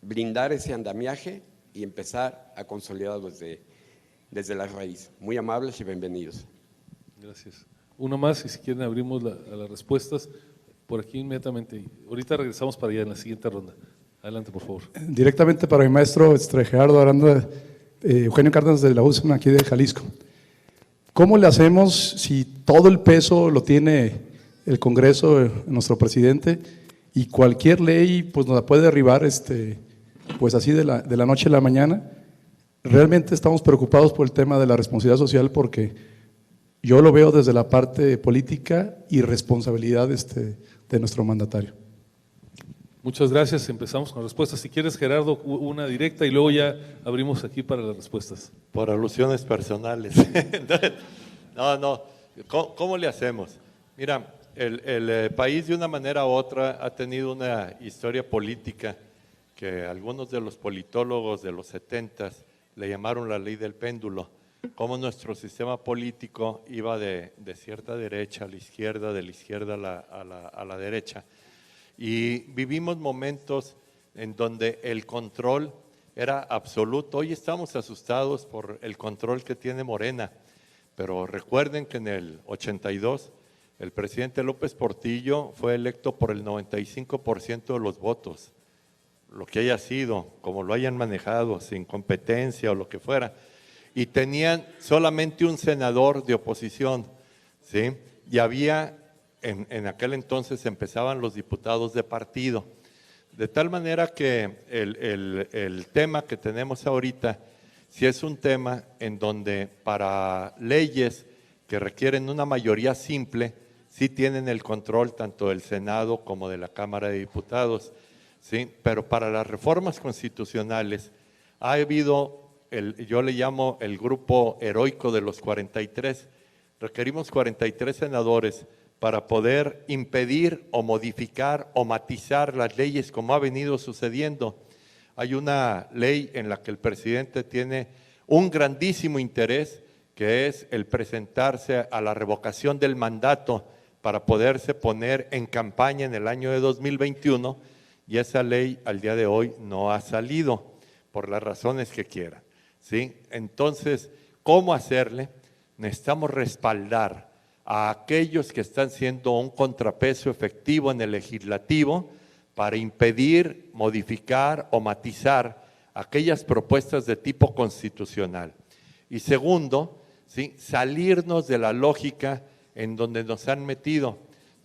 blindar ese andamiaje y empezar a consolidarlo desde la raíz. Muy amables y bienvenidos. Gracias. Uno más y si quieren abrimos a las respuestas por aquí inmediatamente. Ahorita regresamos para allá en la siguiente ronda. Adelante, por favor. Directamente para mi maestro Gerardo Aranda, Eugenio Cárdenas de la USM aquí de Jalisco. ¿Cómo le hacemos si todo el peso lo tiene el Congreso, nuestro presidente, y cualquier ley pues nos la puede derribar pues así de la noche a la mañana? Realmente estamos preocupados por el tema de la responsabilidad social porque yo lo veo desde la parte política y responsabilidad de nuestro mandatario. Muchas gracias. Empezamos con respuestas. Si quieres, Gerardo, una directa y luego ya abrimos aquí para las respuestas. Por alusiones personales. No. ¿Cómo le hacemos? Mira, el país de una manera u otra ha tenido una historia política que algunos de los politólogos de los 70s le llamaron la ley del péndulo, cómo nuestro sistema político iba de cierta derecha a la izquierda, de la izquierda a la derecha. Y vivimos momentos en donde el control era absoluto. Hoy estamos asustados por el control que tiene Morena, pero recuerden que en el 82 el presidente López Portillo fue electo por el 95% de los votos, lo que haya sido, como lo hayan manejado, sin competencia o lo que fuera, y tenían solamente un senador de oposición, ¿sí? Y había, en aquel entonces empezaban los diputados de partido, de tal manera que el tema que tenemos ahorita, si es un tema en donde para leyes que requieren una mayoría simple, sí tienen el control tanto del Senado como de la Cámara de Diputados, ¿sí? Pero para las reformas constitucionales ha habido, yo le llamo el grupo heroico de los 43, requerimos 43 senadores para poder impedir o modificar o matizar las leyes como ha venido sucediendo. Hay una ley en la que el presidente tiene un grandísimo interés, que es el presentarse a la revocación del mandato para poderse poner en campaña en el año de 2021, y esa ley al día de hoy no ha salido, por las razones que quieran, ¿sí? Entonces, ¿cómo hacerle? Necesitamos respaldar a aquellos que están siendo un contrapeso efectivo en el legislativo para impedir, modificar o matizar aquellas propuestas de tipo constitucional. Y segundo, ¿sí? Salirnos de la lógica en donde nos han metido.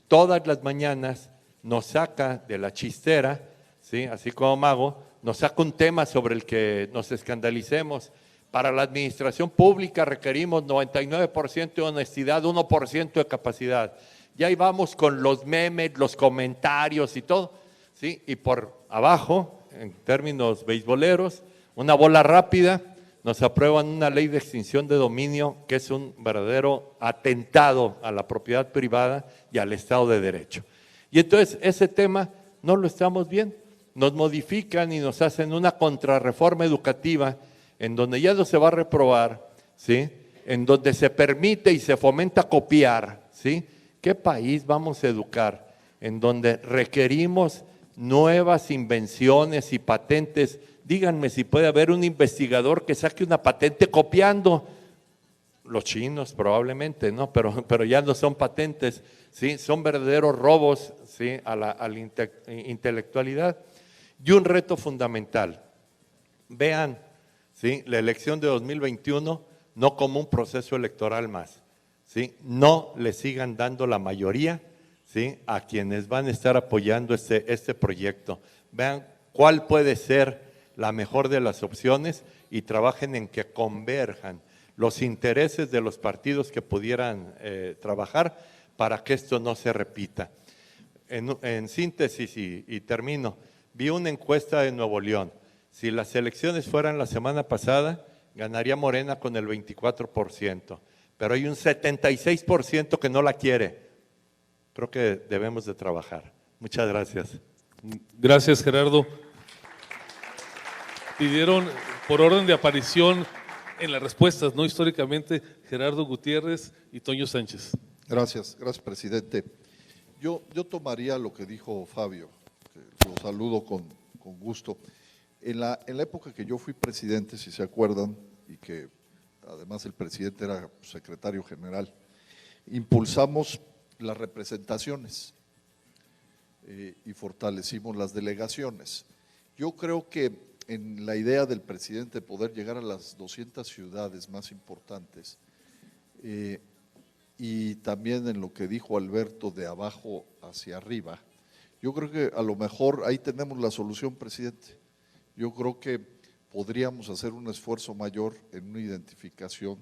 Todas las mañanas nos saca de la chistera, ¿sí? Así como Mago, nos saca un tema sobre el que nos escandalicemos. Para la administración pública requerimos 99% de honestidad, 1% de capacidad. Y ahí vamos con los memes, los comentarios y todo, ¿sí? Y por abajo, en términos beisboleros, una bola rápida, nos aprueban una ley de extinción de dominio que es un verdadero atentado a la propiedad privada y al Estado de Derecho. Y entonces ese tema no lo estamos viendo. Nos modifican y nos hacen una contrarreforma educativa en donde ya no se va a reprobar, ¿sí? En donde se permite y se fomenta copiar, ¿sí? ¿Qué país vamos a educar? En donde requerimos nuevas invenciones y patentes. Díganme si puede haber un investigador que saque una patente copiando. Los chinos probablemente, ¿no? Pero ya no son patentes, ¿sí? Son verdaderos robos, ¿sí? a la intelectualidad. Y un reto fundamental. Vean, ¿sí? La elección de 2021 no como un proceso electoral más, ¿sí? No le sigan dando la mayoría, ¿sí?, a quienes van a estar apoyando este proyecto. Vean cuál puede ser la mejor de las opciones y trabajen en que converjan los intereses de los partidos que pudieran trabajar para que esto no se repita. En síntesis, y termino, vi una encuesta de Nuevo León. Si las elecciones fueran la semana pasada, ganaría Morena con el 24%, pero hay un 76% que no la quiere. Creo que debemos de trabajar. Muchas gracias. Gracias, Gerardo. Pidieron por orden de aparición en las respuestas, ¿no? Históricamente, Gerardo Gutiérrez y Toño Sánchez. Gracias, presidente. Yo tomaría lo que dijo Fabio, que lo saludo con gusto. En la época que yo fui presidente, si se acuerdan, y que además el presidente era secretario general, impulsamos las representaciones y fortalecimos las delegaciones. Yo creo que en la idea del presidente poder llegar a las 200 ciudades más importantes y también en lo que dijo Alberto de abajo hacia arriba, yo creo que a lo mejor ahí tenemos la solución, presidente. Yo creo que podríamos hacer un esfuerzo mayor en una identificación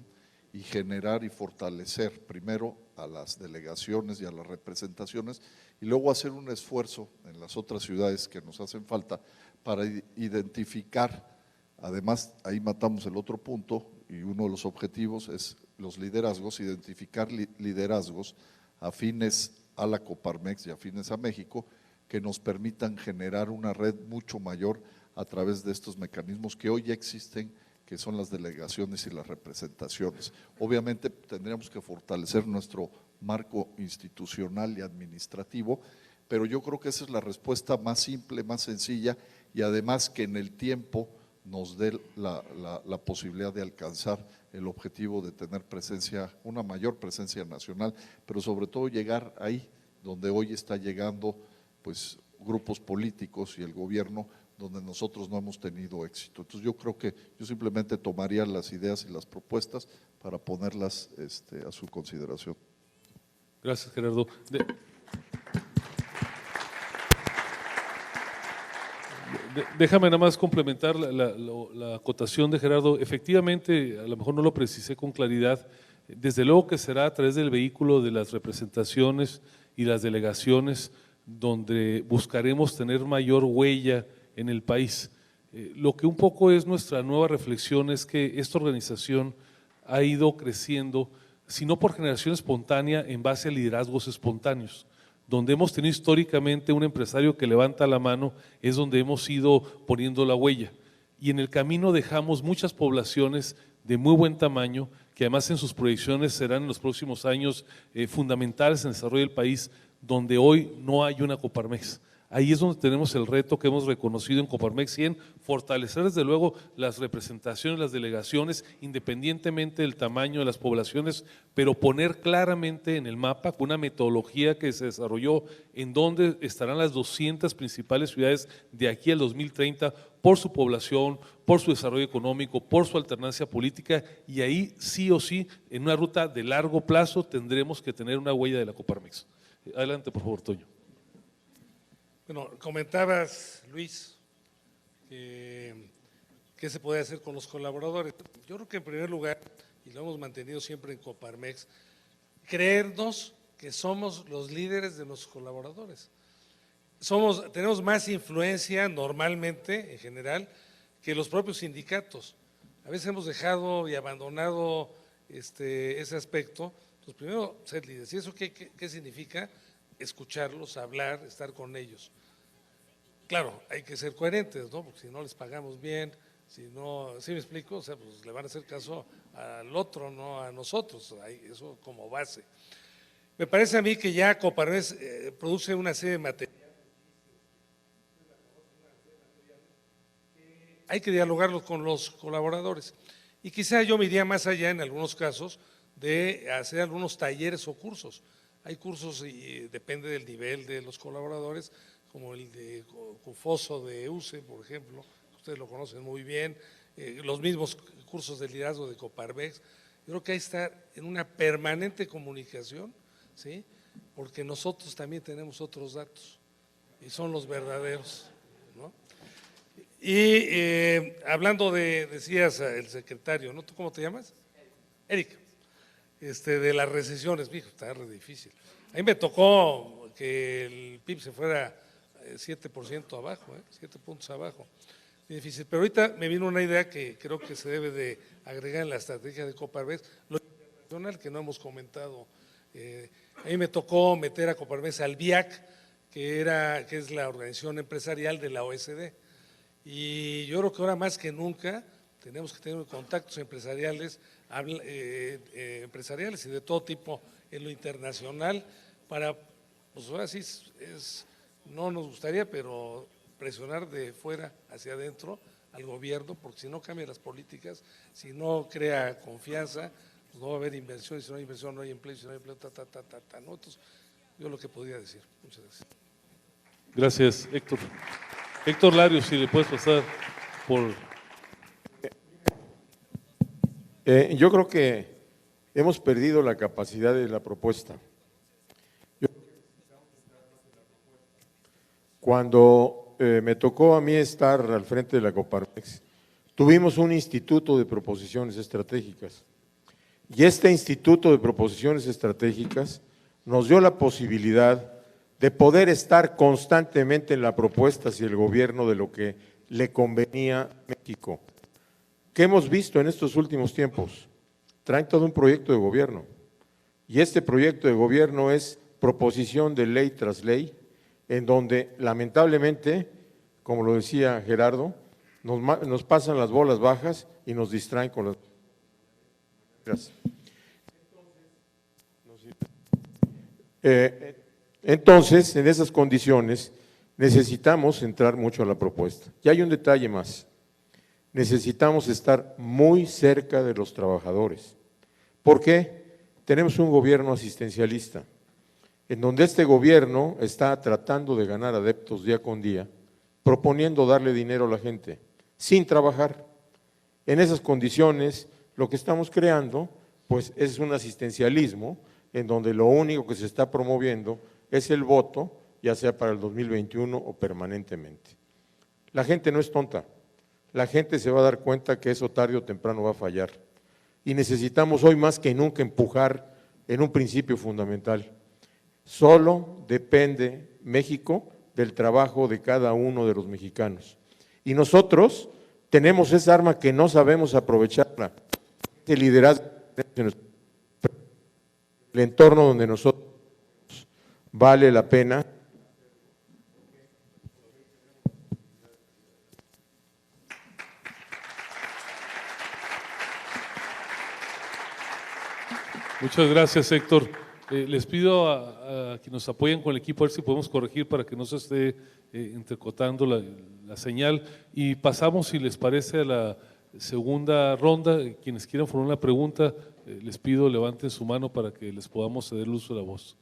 y generar y fortalecer primero a las delegaciones y a las representaciones y luego hacer un esfuerzo en las otras ciudades que nos hacen falta para identificar, además ahí matamos el otro punto y uno de los objetivos es los liderazgos, identificar liderazgos afines a la Coparmex y afines a México que nos permitan generar una red mucho mayor a través de estos mecanismos que hoy ya existen, que son las delegaciones y las representaciones. Obviamente tendríamos que fortalecer nuestro marco institucional y administrativo, pero yo creo que esa es la respuesta más simple, más sencilla y además que en el tiempo nos dé la posibilidad de alcanzar el objetivo de tener presencia, una mayor presencia nacional, pero sobre todo llegar ahí donde hoy está llegando pues grupos políticos y el gobierno donde nosotros no hemos tenido éxito. Entonces yo creo que yo simplemente tomaría las ideas y las propuestas para ponerlas a su consideración. Gracias, Gerardo. Déjame nada más complementar la acotación de Gerardo. Efectivamente, a lo mejor no lo precisé con claridad, desde luego que será a través del vehículo de las representaciones y las delegaciones donde buscaremos tener mayor huella en el país. Lo que un poco es nuestra nueva reflexión es que esta organización ha ido creciendo, si no por generación espontánea, en base a liderazgos espontáneos. Donde hemos tenido históricamente un empresario que levanta la mano, es donde hemos ido poniendo la huella. Y en el camino dejamos muchas poblaciones de muy buen tamaño, que además en sus proyecciones serán en los próximos años fundamentales en el desarrollo del país, donde hoy no hay una Coparmex. Ahí es donde tenemos el reto que hemos reconocido en Coparmex y en fortalecer desde luego las representaciones, las delegaciones, independientemente del tamaño de las poblaciones, pero poner claramente en el mapa con una metodología que se desarrolló en dónde estarán las 200 principales ciudades de aquí al 2030 por su población, por su desarrollo económico, por su alternancia política y ahí sí o sí en una ruta de largo plazo tendremos que tener una huella de la Coparmex. Adelante, por favor, Toño. Bueno, comentabas, Luis, qué se puede hacer con los colaboradores. Yo creo que en primer lugar, y lo hemos mantenido siempre en Coparmex, creernos que somos los líderes de los colaboradores. Tenemos más influencia normalmente, en general, que los propios sindicatos. A veces hemos dejado y abandonado ese aspecto. Entonces, primero, ser líderes. ¿Y eso qué significa? Escucharlos, hablar, estar con ellos. Claro, hay que ser coherentes, ¿no? Porque si no les pagamos bien, si no, ¿sí me explico? O sea, pues le van a hacer caso al otro, no a nosotros, eso como base. Me parece a mí que ya Coparmex produce una serie de materiales. Hay que dialogarlos con los colaboradores. Y quizá yo me iría más allá en algunos casos de hacer algunos talleres o cursos. Hay cursos y depende del nivel de los colaboradores, como el de CUFOSO de UCE, por ejemplo, ustedes lo conocen muy bien, los mismos cursos de liderazgo de Coparmex. Yo creo que hay que estar en una permanente comunicación, ¿sí?, porque nosotros también tenemos otros datos y son los verdaderos, ¿no? Y hablando decías el secretario, ¿no? ¿Tú cómo te llamas? Eric. De las recesiones, mijo, está re difícil. A mí me tocó que el PIB se fuera 7% abajo, 7 puntos abajo. Difícil, pero ahorita me vino una idea que creo que se debe de agregar en la estrategia de Coparmex, lo internacional que no hemos comentado. A mí me tocó meter a Coparmex al BIAC, que es la organización empresarial de la OSD, y yo creo que ahora más que nunca tenemos que tener contactos empresariales y de todo tipo en lo internacional para, pues ahora sí no nos gustaría, pero presionar de fuera hacia adentro al gobierno, porque si no cambia las políticas, si no crea confianza, pues no va a haber inversión, y si no hay inversión no hay empleo, y si no hay empleo, ¿no? Entonces, yo lo que podría decir. Muchas gracias. Gracias, Héctor. Héctor Larios, si le puedes pasar por… Yo creo que hemos perdido la capacidad de la propuesta. Cuando me tocó a mí estar al frente de la Coparmex, tuvimos un instituto de proposiciones estratégicas. Y este instituto de proposiciones estratégicas nos dio la posibilidad de poder estar constantemente en la propuesta hacia el gobierno de lo que le convenía a México. ¿Qué hemos visto en estos últimos tiempos? Traen todo un proyecto de gobierno y este proyecto de gobierno es proposición de ley tras ley, en donde lamentablemente, como lo decía Gerardo, nos pasan las bolas bajas y nos distraen con las… Entonces, en esas condiciones, necesitamos entrar mucho a la propuesta. Y hay un detalle más. Necesitamos estar muy cerca de los trabajadores. ¿Por qué? Tenemos un gobierno asistencialista, en donde este gobierno está tratando de ganar adeptos día con día, proponiendo darle dinero a la gente, sin trabajar. En esas condiciones, lo que estamos creando, pues es un asistencialismo, en donde lo único que se está promoviendo es el voto, ya sea para el 2021 o permanentemente. La gente no es tonta. La gente se va a dar cuenta que eso tarde o temprano va a fallar. Y necesitamos hoy más que nunca empujar en un principio fundamental. Solo depende México del trabajo de cada uno de los mexicanos. Y nosotros tenemos esa arma que no sabemos aprovecharla. El liderazgo, el entorno donde nosotros vale la pena. Muchas gracias, Héctor. Les pido a que nos apoyen con el equipo a ver si podemos corregir para que no se esté entrecotando la señal. Y pasamos, si les parece, a la segunda ronda. Quienes quieran formular una pregunta, les pido levanten su mano para que les podamos ceder el uso de la voz.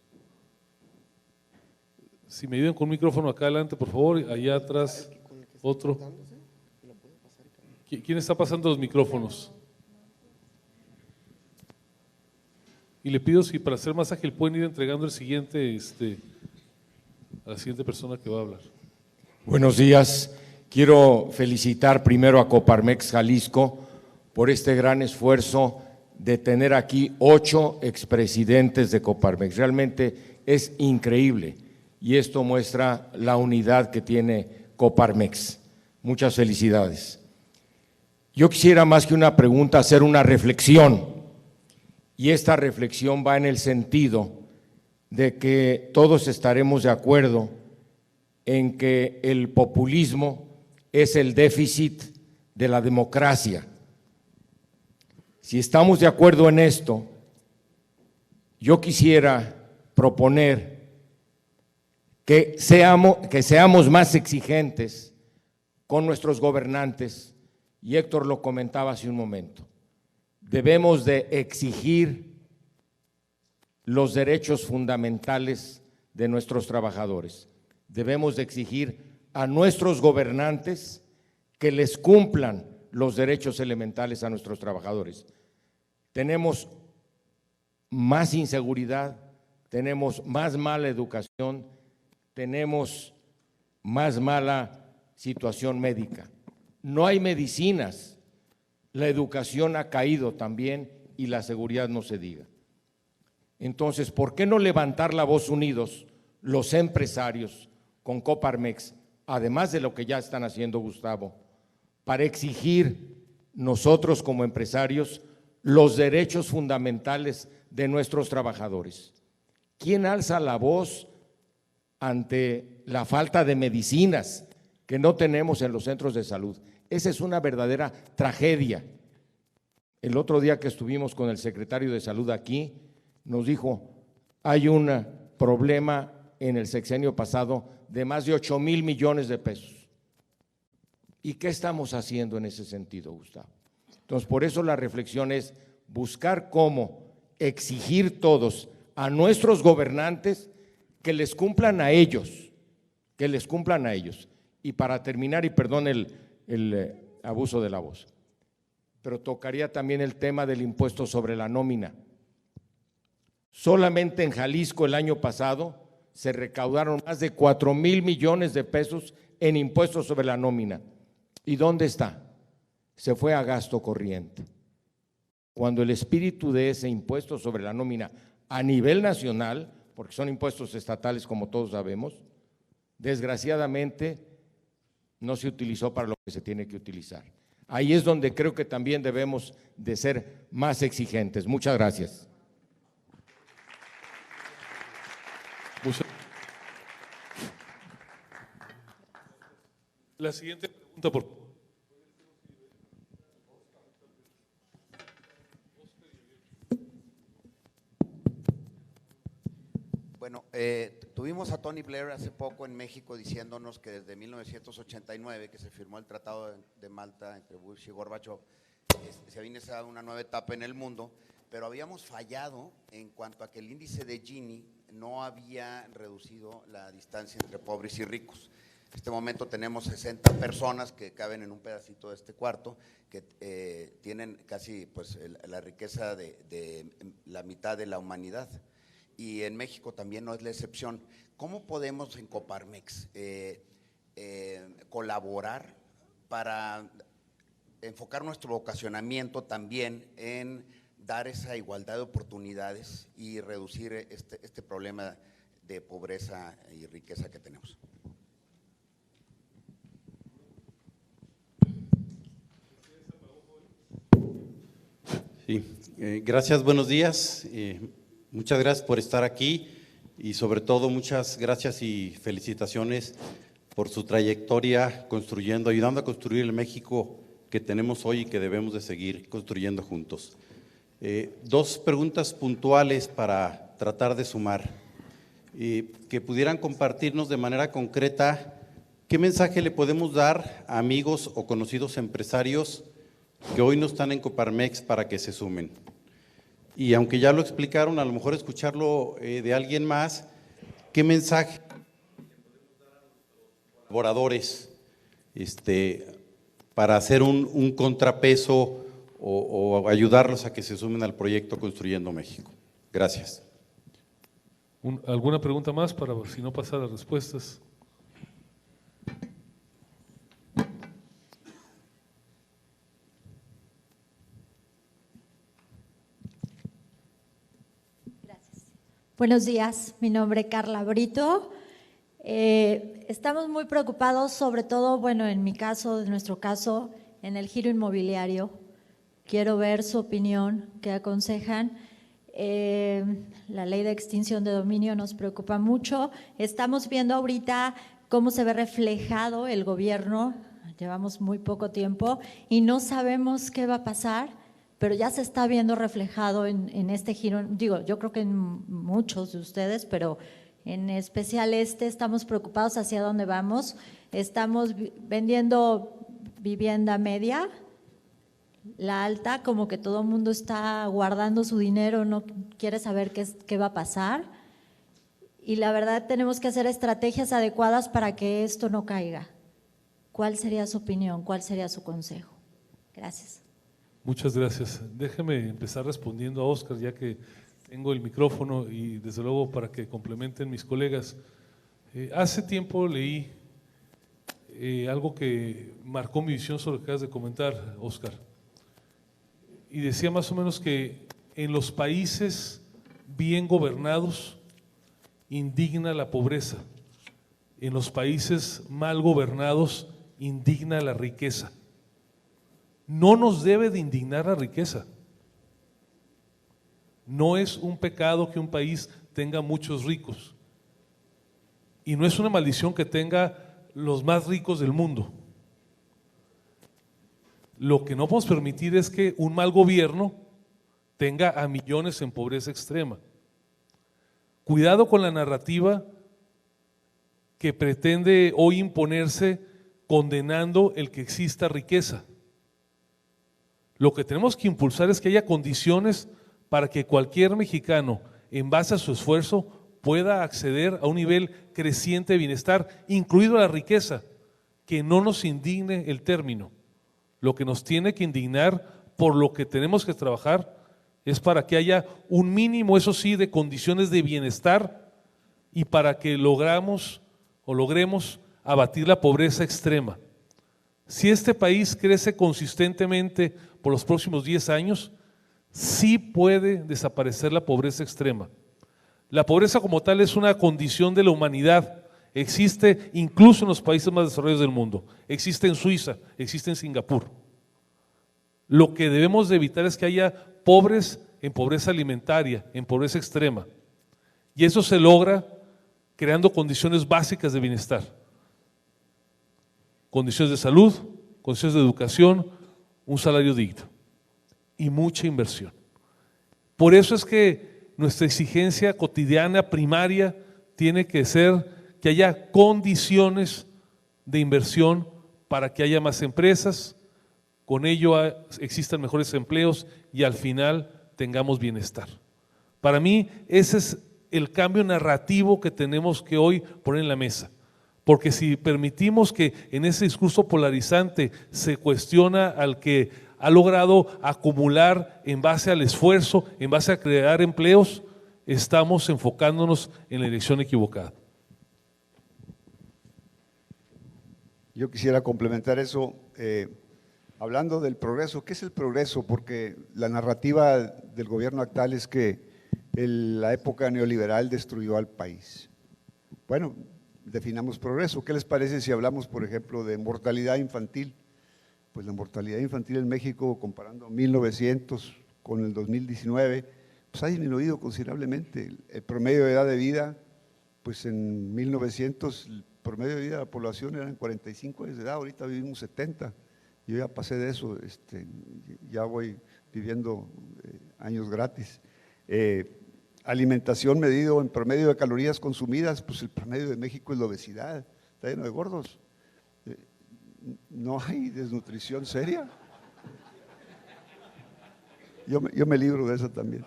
Si me ayudan con un micrófono acá adelante, por favor, allá atrás, otro. ¿Quién está pasando los micrófonos? Y le pido si para ser más ágil pueden ir entregando el siguiente a la siguiente persona que va a hablar. Buenos días. Quiero felicitar primero a Coparmex Jalisco por este gran esfuerzo de tener aquí 8 expresidentes de Coparmex. Realmente es increíble y esto muestra la unidad que tiene Coparmex. Muchas felicidades. Yo quisiera, más que una pregunta, hacer una reflexión. Y esta reflexión va en el sentido de que todos estaremos de acuerdo en que el populismo es el déficit de la democracia. Si estamos de acuerdo en esto, yo quisiera proponer que seamos más exigentes con nuestros gobernantes, y Héctor lo comentaba hace un momento. Debemos de exigir los derechos fundamentales de nuestros trabajadores. Debemos de exigir a nuestros gobernantes que les cumplan los derechos elementales a nuestros trabajadores. Tenemos más inseguridad, tenemos más mala educación, tenemos más mala situación médica. No hay medicinas, la educación ha caído también y la seguridad no se diga. Entonces, ¿por qué no levantar la voz unidos los empresarios con Coparmex, además de lo que ya están haciendo, Gustavo, para exigir nosotros como empresarios los derechos fundamentales de nuestros trabajadores? ¿Quién alza la voz ante la falta de medicinas que no tenemos en los centros de salud? Esa es una verdadera tragedia. El otro día que estuvimos con el secretario de Salud aquí, nos dijo, hay un problema en el sexenio pasado de más de 8,000 millones de pesos. ¿Y qué estamos haciendo en ese sentido, Gustavo? Entonces, por eso la reflexión es buscar cómo exigir todos a nuestros gobernantes que les cumplan a ellos, que les cumplan a ellos. Y para terminar, y perdón el abuso de la voz, pero tocaría también el tema del impuesto sobre la nómina. Solamente en Jalisco el año pasado se recaudaron más de 4,000 millones de pesos en impuestos sobre la nómina. ¿Y dónde está? Se fue a gasto corriente. Cuando el espíritu de ese impuesto sobre la nómina a nivel nacional, porque son impuestos estatales como todos sabemos, desgraciadamente no se utilizó para lo que se tiene que utilizar. Ahí es donde creo que también debemos de ser más exigentes. Muchas gracias. La siguiente pregunta, por favor. Bueno, tuvimos a Tony Blair hace poco en México diciéndonos que desde 1989, que se firmó el Tratado de Malta entre Bush y Gorbachev, se había iniciado una nueva etapa en el mundo, pero habíamos fallado en cuanto a que el índice de Gini no había reducido la distancia entre pobres y ricos. En este momento tenemos 60 personas que caben en un pedacito de este cuarto, que tienen casi pues, la riqueza de la mitad de la humanidad. Y en México también no es la excepción. ¿Cómo podemos en Coparmex colaborar para enfocar nuestro vocacionamiento también en dar esa igualdad de oportunidades y reducir este problema de pobreza y riqueza que tenemos? Sí, gracias, buenos días. Muchas gracias por estar aquí y sobre todo muchas gracias y felicitaciones por su trayectoria construyendo, ayudando a construir el México que tenemos hoy y que debemos de seguir construyendo juntos. Dos preguntas puntuales para tratar de sumar, que pudieran compartirnos de manera concreta qué mensaje le podemos dar a amigos o conocidos empresarios que hoy no están en Coparmex para que se sumen. Y aunque ya lo explicaron, a lo mejor escucharlo de alguien más, ¿qué mensaje colaboradores para hacer un contrapeso o ayudarlos a que se sumen al proyecto Construyendo México? Gracias. ¿Alguna pregunta más para si no pasar las respuestas? Buenos días, mi nombre es Carla Brito. Estamos muy preocupados, sobre todo, bueno, en mi caso, en nuestro caso, en el giro inmobiliario. Quiero ver su opinión, qué aconsejan. La ley de extinción de dominio nos preocupa mucho. Estamos viendo ahorita cómo se ve reflejado el gobierno, llevamos muy poco tiempo y no sabemos qué va a pasar, pero ya se está viendo reflejado en este giro. Digo, yo creo que en muchos de ustedes, pero en especial estamos preocupados hacia dónde vamos. Estamos vendiendo vivienda media, la alta, como que todo el mundo está guardando su dinero, no quiere saber qué va a pasar. Y la verdad tenemos que hacer estrategias adecuadas para que esto no caiga. ¿Cuál sería su opinión? ¿Cuál sería su consejo? Gracias. Muchas gracias. Déjeme empezar respondiendo a Óscar, ya que tengo el micrófono y desde luego para que complementen mis colegas. Hace tiempo leí algo que marcó mi visión sobre lo que acabas de comentar, Oscar, y decía más o menos que en los países bien gobernados indigna la pobreza, en los países mal gobernados indigna la riqueza. No nos debe de indignar la riqueza. No es un pecado que un país tenga muchos ricos y no es una maldición que tenga los más ricos del mundo. Lo que no podemos permitir es que un mal gobierno tenga a millones en pobreza extrema. Cuidado con la narrativa que pretende hoy imponerse condenando el que exista riqueza. Lo que tenemos que impulsar es que haya condiciones para que cualquier mexicano, en base a su esfuerzo, pueda acceder a un nivel creciente de bienestar, incluido la riqueza, que no nos indigne el término. Lo que nos tiene que indignar, por lo que tenemos que trabajar, es para que haya un mínimo, eso sí, de condiciones de bienestar y para que logremos abatir la pobreza extrema. Si este país crece consistentemente por los próximos 10 años, sí puede desaparecer la pobreza extrema. La pobreza como tal es una condición de la humanidad, existe incluso en los países más desarrollados del mundo, existe en Suiza, existe en Singapur. Lo que debemos de evitar es que haya pobres en pobreza alimentaria, en pobreza extrema, y eso se logra creando condiciones básicas de bienestar, condiciones de salud, condiciones de educación, un salario digno y mucha inversión. Por eso es que nuestra exigencia cotidiana, primaria, tiene que ser que haya condiciones de inversión para que haya más empresas, con ello existan mejores empleos y al final tengamos bienestar. Para mí ese es el cambio narrativo que tenemos que hoy poner en la mesa, porque si permitimos que en ese discurso polarizante se cuestiona al que ha logrado acumular en base al esfuerzo, en base a crear empleos, estamos enfocándonos en la dirección equivocada. Yo quisiera complementar eso, hablando del progreso. ¿Qué es el progreso? Porque la narrativa del gobierno actual es que la época neoliberal destruyó al país. Bueno, definamos progreso. ¿Qué les parece si hablamos, por ejemplo, de mortalidad infantil? Pues la mortalidad infantil en México, comparando 1900 con el 2019, pues ha disminuido considerablemente. El promedio de edad de vida, pues en 1900 el promedio de vida de la población eran 45 años de edad, ahorita vivimos 70. Yo ya pasé de eso, ya voy viviendo años gratis. Alimentación medido en promedio de calorías consumidas, pues el promedio de México es la obesidad, está lleno de gordos. No hay desnutrición seria. Yo me libro de eso también.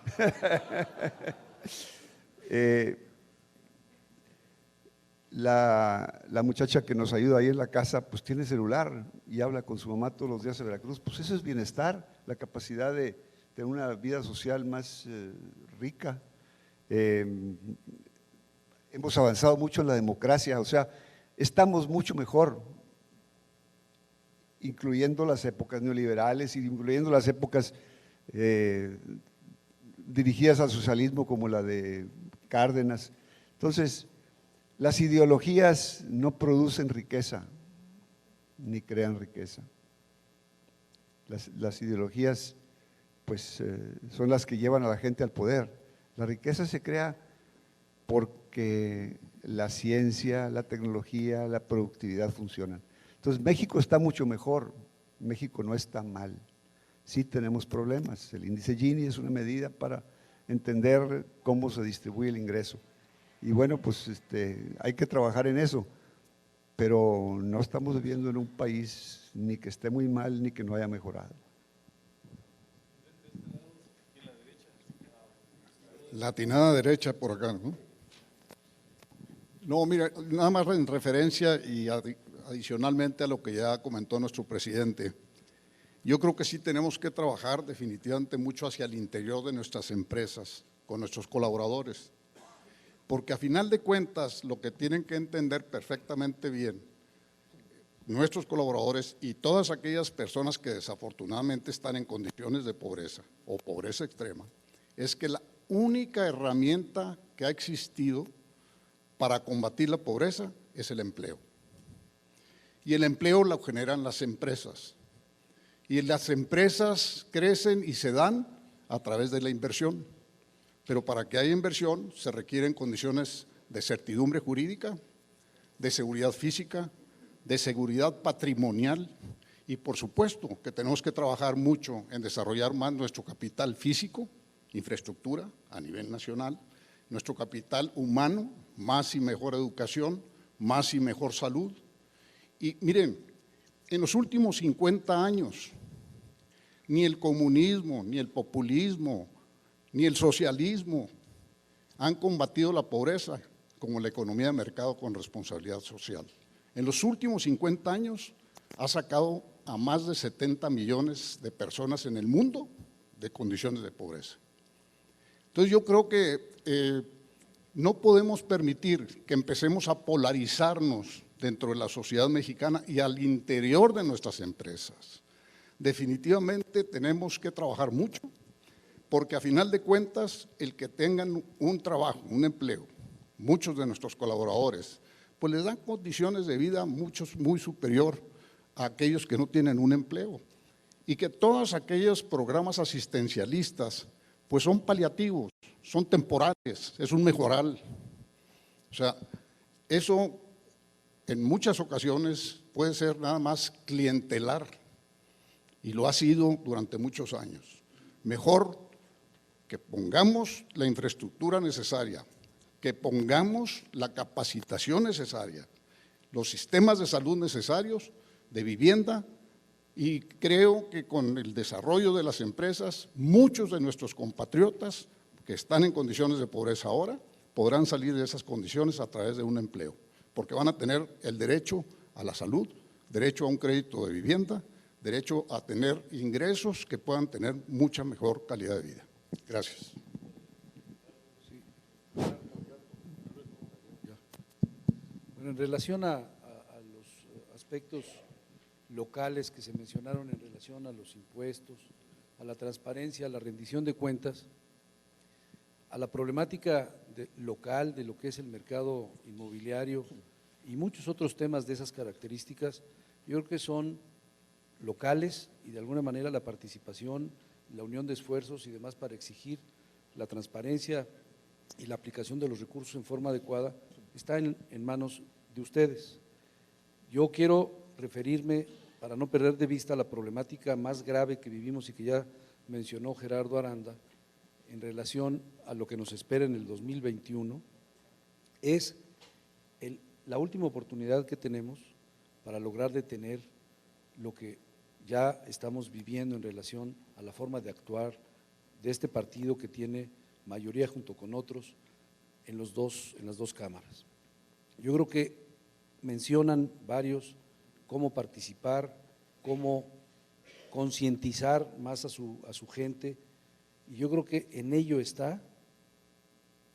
La muchacha que nos ayuda ahí en la casa, pues tiene celular y habla con su mamá todos los días en Veracruz. Pues eso es bienestar, la capacidad de tener una vida social más rica. Hemos avanzado mucho en la democracia, o sea, estamos mucho mejor, incluyendo las épocas neoliberales y incluyendo las épocas dirigidas al socialismo como la de Cárdenas. Entonces, las ideologías no producen riqueza, ni crean riqueza. Las ideologías pues son las que llevan a la gente al poder. La riqueza se crea porque la ciencia, la tecnología, la productividad funcionan. Entonces México está mucho mejor, México no está mal, sí tenemos problemas. El índice Gini es una medida para entender cómo se distribuye el ingreso. Y bueno, pues hay que trabajar en eso, pero no estamos viviendo en un país ni que esté muy mal ni que no haya mejorado. Latinada derecha por acá, ¿no? No, mira, nada más en referencia y adicionalmente a lo que ya comentó nuestro presidente, yo creo que sí tenemos que trabajar definitivamente mucho hacia el interior de nuestras empresas, con nuestros colaboradores, porque a final de cuentas lo que tienen que entender perfectamente bien nuestros colaboradores y todas aquellas personas que desafortunadamente están en condiciones de pobreza o pobreza extrema, es que la única herramienta que ha existido para combatir la pobreza es el empleo. Y el empleo lo generan las empresas. Y las empresas crecen y se dan a través de la inversión. Pero para que haya inversión se requieren condiciones de certidumbre jurídica, de seguridad física, de seguridad patrimonial y por supuesto que tenemos que trabajar mucho en desarrollar más nuestro capital físico, infraestructura a nivel nacional, nuestro capital humano, más y mejor educación, más y mejor salud. Y miren, en los últimos 50 años, ni el comunismo, ni el populismo, ni el socialismo han combatido la pobreza como la economía de mercado con responsabilidad social. En los últimos 50 años ha sacado a más de 70 millones de personas en el mundo de condiciones de pobreza. Entonces yo creo que no podemos permitir que empecemos a polarizarnos dentro de la sociedad mexicana y al interior de nuestras empresas. Definitivamente tenemos que trabajar mucho, porque a final de cuentas el que tengan un trabajo, un empleo, muchos de nuestros colaboradores, pues les dan condiciones de vida muchos muy superior a aquellos que no tienen un empleo. Y que todos aquellos programas asistencialistas pues son paliativos, son temporales, es un mejoral. O sea, eso en muchas ocasiones puede ser nada más clientelar y lo ha sido durante muchos años. Mejor que pongamos la infraestructura necesaria, que pongamos la capacitación necesaria, los sistemas de salud necesarios, de vivienda, y creo que con el desarrollo de las empresas, muchos de nuestros compatriotas que están en condiciones de pobreza ahora, podrán salir de esas condiciones a través de un empleo, porque van a tener el derecho a la salud, derecho a un crédito de vivienda, derecho a tener ingresos que puedan tener mucha mejor calidad de vida. Gracias. Bueno, en relación a los aspectos locales que se mencionaron en relación a los impuestos, a la transparencia, a la rendición de cuentas, a la problemática local de lo que es el mercado inmobiliario y muchos otros temas de esas características, yo creo que son locales y de alguna manera la participación, la unión de esfuerzos y demás para exigir la transparencia y la aplicación de los recursos en forma adecuada está en manos de ustedes. Yo quiero referirme, para no perder de vista la problemática más grave que vivimos y que ya mencionó Gerardo Aranda, en relación a lo que nos espera en el 2021, es la última oportunidad que tenemos para lograr detener lo que ya estamos viviendo en relación a la forma de actuar de este partido que tiene mayoría junto con otros en las dos cámaras. Yo creo que mencionan varios cómo participar, cómo concientizar más a su gente, y yo creo que en ello está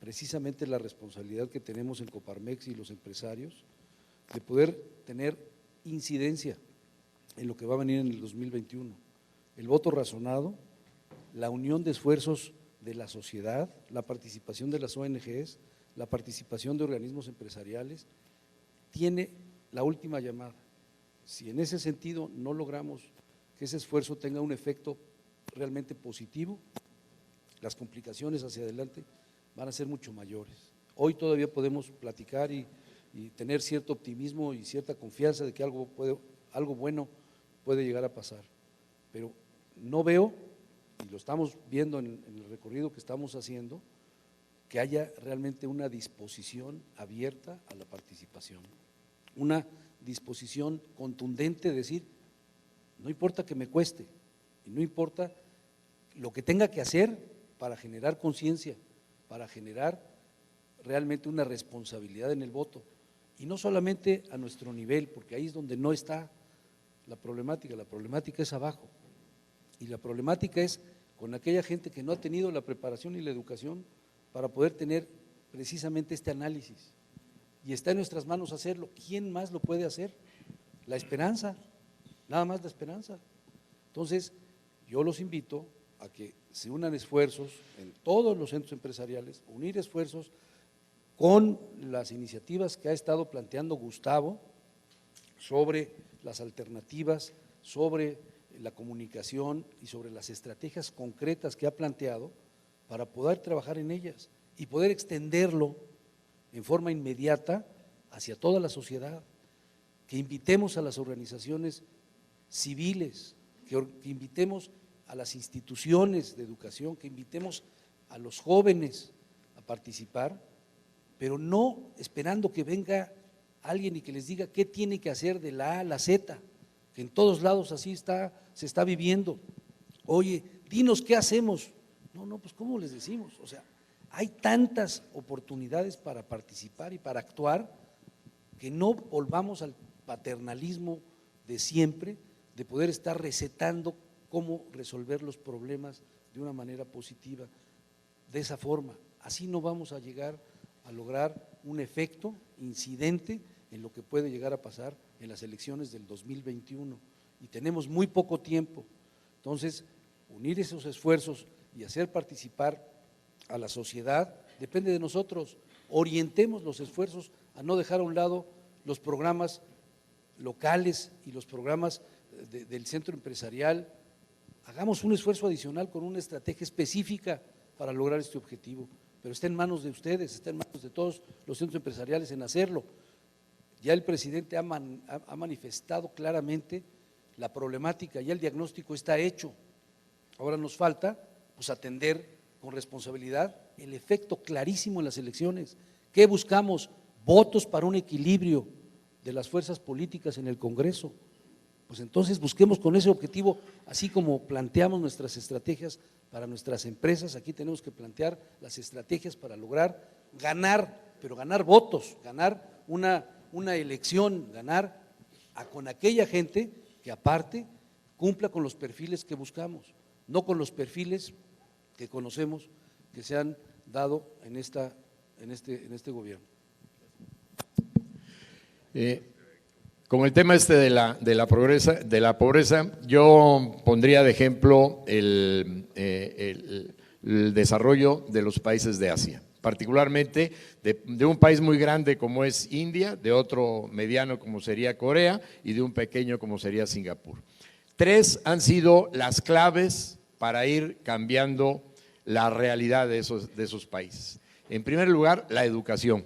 precisamente la responsabilidad que tenemos en Coparmex y los empresarios de poder tener incidencia en lo que va a venir en el 2021. El voto razonado, la unión de esfuerzos de la sociedad, la participación de las ONGs, la participación de organismos empresariales, tiene la última llamada. Si en ese sentido no logramos que ese esfuerzo tenga un efecto realmente positivo, las complicaciones hacia adelante van a ser mucho mayores. Hoy todavía podemos platicar y tener cierto optimismo y cierta confianza de que algo bueno puede llegar a pasar, pero no veo, y lo estamos viendo en el recorrido que estamos haciendo, que haya realmente una disposición abierta a la participación, una disposición contundente de decir, no importa que me cueste, y no importa lo que tenga que hacer para generar conciencia, para generar realmente una responsabilidad en el voto, y no solamente a nuestro nivel, porque ahí es donde no está la problemática es abajo, y la problemática es con aquella gente que no ha tenido la preparación y la educación para poder tener precisamente este análisis. Y está en nuestras manos hacerlo. ¿Quién más lo puede hacer? La esperanza, nada más la esperanza. Entonces, yo los invito a que se unan esfuerzos en todos los centros empresariales, unir esfuerzos con las iniciativas que ha estado planteando Gustavo sobre las alternativas, sobre la comunicación y sobre las estrategias concretas que ha planteado para poder trabajar en ellas y poder extenderlo en forma inmediata hacia toda la sociedad, que invitemos a las organizaciones civiles, que invitemos a las instituciones de educación, que invitemos a los jóvenes a participar, pero no esperando que venga alguien y que les diga qué tiene que hacer de la A a la Z, que en todos lados así se está viviendo. Oye, dinos qué hacemos. No, pues ¿cómo les decimos? O sea, hay tantas oportunidades para participar y para actuar que no volvamos al paternalismo de siempre, de poder estar recetando cómo resolver los problemas de una manera positiva. De esa forma, así no vamos a llegar a lograr un efecto incidente en lo que puede llegar a pasar en las elecciones del 2021. Y tenemos muy poco tiempo. Entonces, unir esos esfuerzos y hacer participar a la sociedad depende de nosotros. Orientemos los esfuerzos a no dejar a un lado los programas locales y los programas del centro empresarial. Hagamos un esfuerzo adicional con una estrategia específica para lograr este objetivo, pero está en manos de ustedes, está en manos de todos los centros empresariales en hacerlo. Ya el presidente ha manifestado claramente la problemática, ya el diagnóstico está hecho. Ahora nos falta pues atender con responsabilidad el efecto clarísimo en las elecciones. ¿Qué buscamos? Votos para un equilibrio de las fuerzas políticas en el Congreso. Pues entonces busquemos con ese objetivo, así como planteamos nuestras estrategias para nuestras empresas, aquí tenemos que plantear las estrategias para lograr ganar, pero ganar votos, ganar una elección, ganar con aquella gente que aparte cumpla con los perfiles que buscamos, no con los perfiles que conocemos que se han dado en este gobierno. Con el tema de la pobreza, yo pondría de ejemplo el desarrollo de los países de Asia, particularmente de un país muy grande como es India, de otro mediano como sería Corea y de un pequeño como sería Singapur. Tres han sido las claves para ir cambiando la realidad de esos países. En primer lugar, la educación.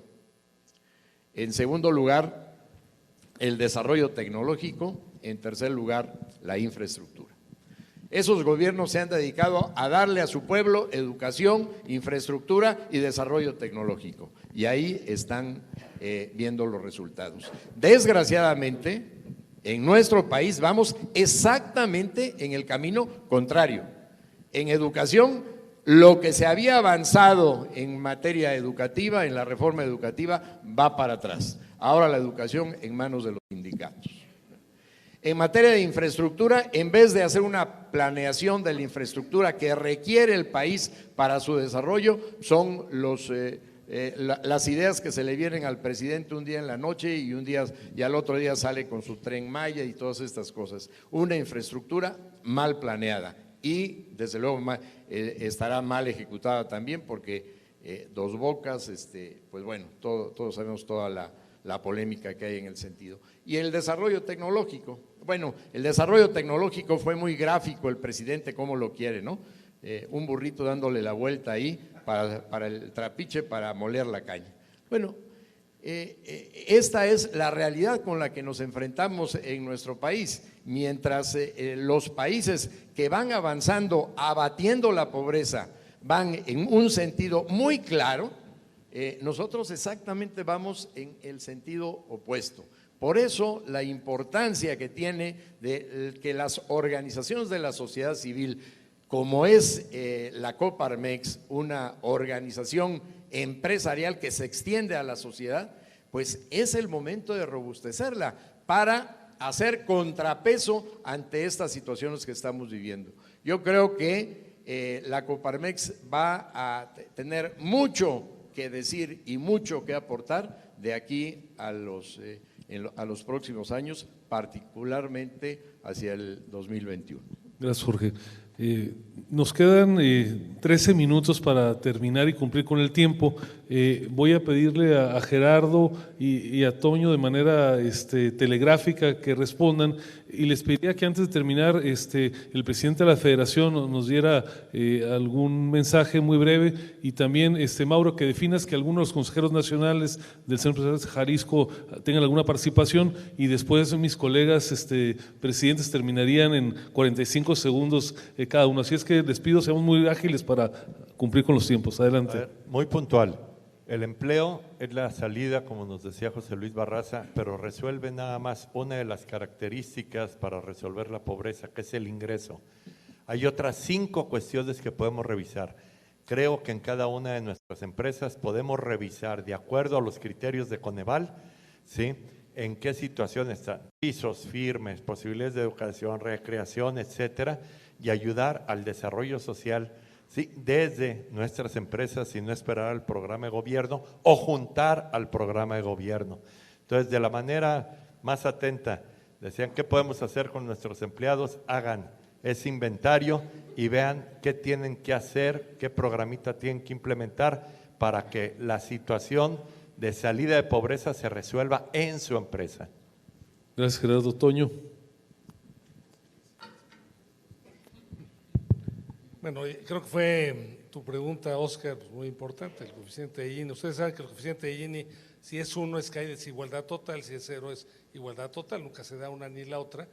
En segundo lugar, el desarrollo tecnológico. En tercer lugar, la infraestructura. Esos gobiernos se han dedicado a darle a su pueblo educación, infraestructura y desarrollo tecnológico. Y ahí están viendo los resultados. Desgraciadamente, en nuestro país vamos exactamente en el camino contrario. En educación, lo que se había avanzado en materia educativa, en la reforma educativa, va para atrás. Ahora la educación en manos de los sindicatos. En materia de infraestructura, en vez de hacer una planeación de la infraestructura que requiere el país para su desarrollo, son las ideas que se le vienen al presidente un día en la noche y al otro día sale con su Tren Maya y todas estas cosas. Una infraestructura mal planeada y desde luego estará mal ejecutada también porque Dos Bocas, pues bueno, todos sabemos toda la polémica que hay en el sentido. Y el desarrollo tecnológico, bueno, el desarrollo tecnológico fue muy gráfico el presidente cómo lo quiere, ¿no? Un burrito dándole la vuelta ahí para el trapiche para moler la caña. Bueno, esta es la realidad con la que nos enfrentamos en nuestro país, mientras los países que van avanzando, abatiendo la pobreza, van en un sentido muy claro, nosotros exactamente vamos en el sentido opuesto. Por eso la importancia que tiene de que las organizaciones de la sociedad civil, como es la Coparmex, una organización empresarial que se extiende a la sociedad, pues es el momento de robustecerla para hacer contrapeso ante estas situaciones que estamos viviendo. Yo creo que la Coparmex va a tener mucho que decir y mucho que aportar de aquí a los próximos años, particularmente hacia el 2021. Gracias, Jorge. Nos quedan 13 minutos para terminar y cumplir con el tiempo. Voy a pedirle a Gerardo y a Toño de manera telegráfica que respondan, y les pediría que antes de terminar el presidente de la Federación nos diera algún mensaje muy breve, y también Mauro, que definas que algunos de los consejeros nacionales del Centro Empresarial de Jalisco tengan alguna participación, y después mis colegas presidentes terminarían en 45 segundos cada uno. Así es que les pido seamos muy ágiles para cumplir con los tiempos. Adelante. A ver, muy puntual. El empleo es la salida, como nos decía José Luis Barraza, pero resuelve nada más una de las características para resolver la pobreza, que es el ingreso. Hay otras 5 cuestiones que podemos revisar. Creo que en cada una de nuestras empresas podemos revisar, de acuerdo a los criterios de Coneval, ¿sí?, en qué situación están, pisos firmes, posibilidades de educación, recreación, etcétera, y ayudar al desarrollo social, ¿sí?, desde nuestras empresas, y no esperar al programa de gobierno o juntar al programa de gobierno. Entonces, de la manera más atenta, decían, ¿qué podemos hacer con nuestros empleados? Hagan ese inventario y vean qué tienen que hacer, qué programita tienen que implementar para que la situación de salida de pobreza se resuelva en su empresa. Gracias, Gerardo. Toño. Bueno, creo que fue tu pregunta, Oscar, pues muy importante, el coeficiente de Gini. Ustedes saben que el coeficiente de Gini, si es 1 es que hay desigualdad total, si es 0 es igualdad total, nunca se da una ni la otra.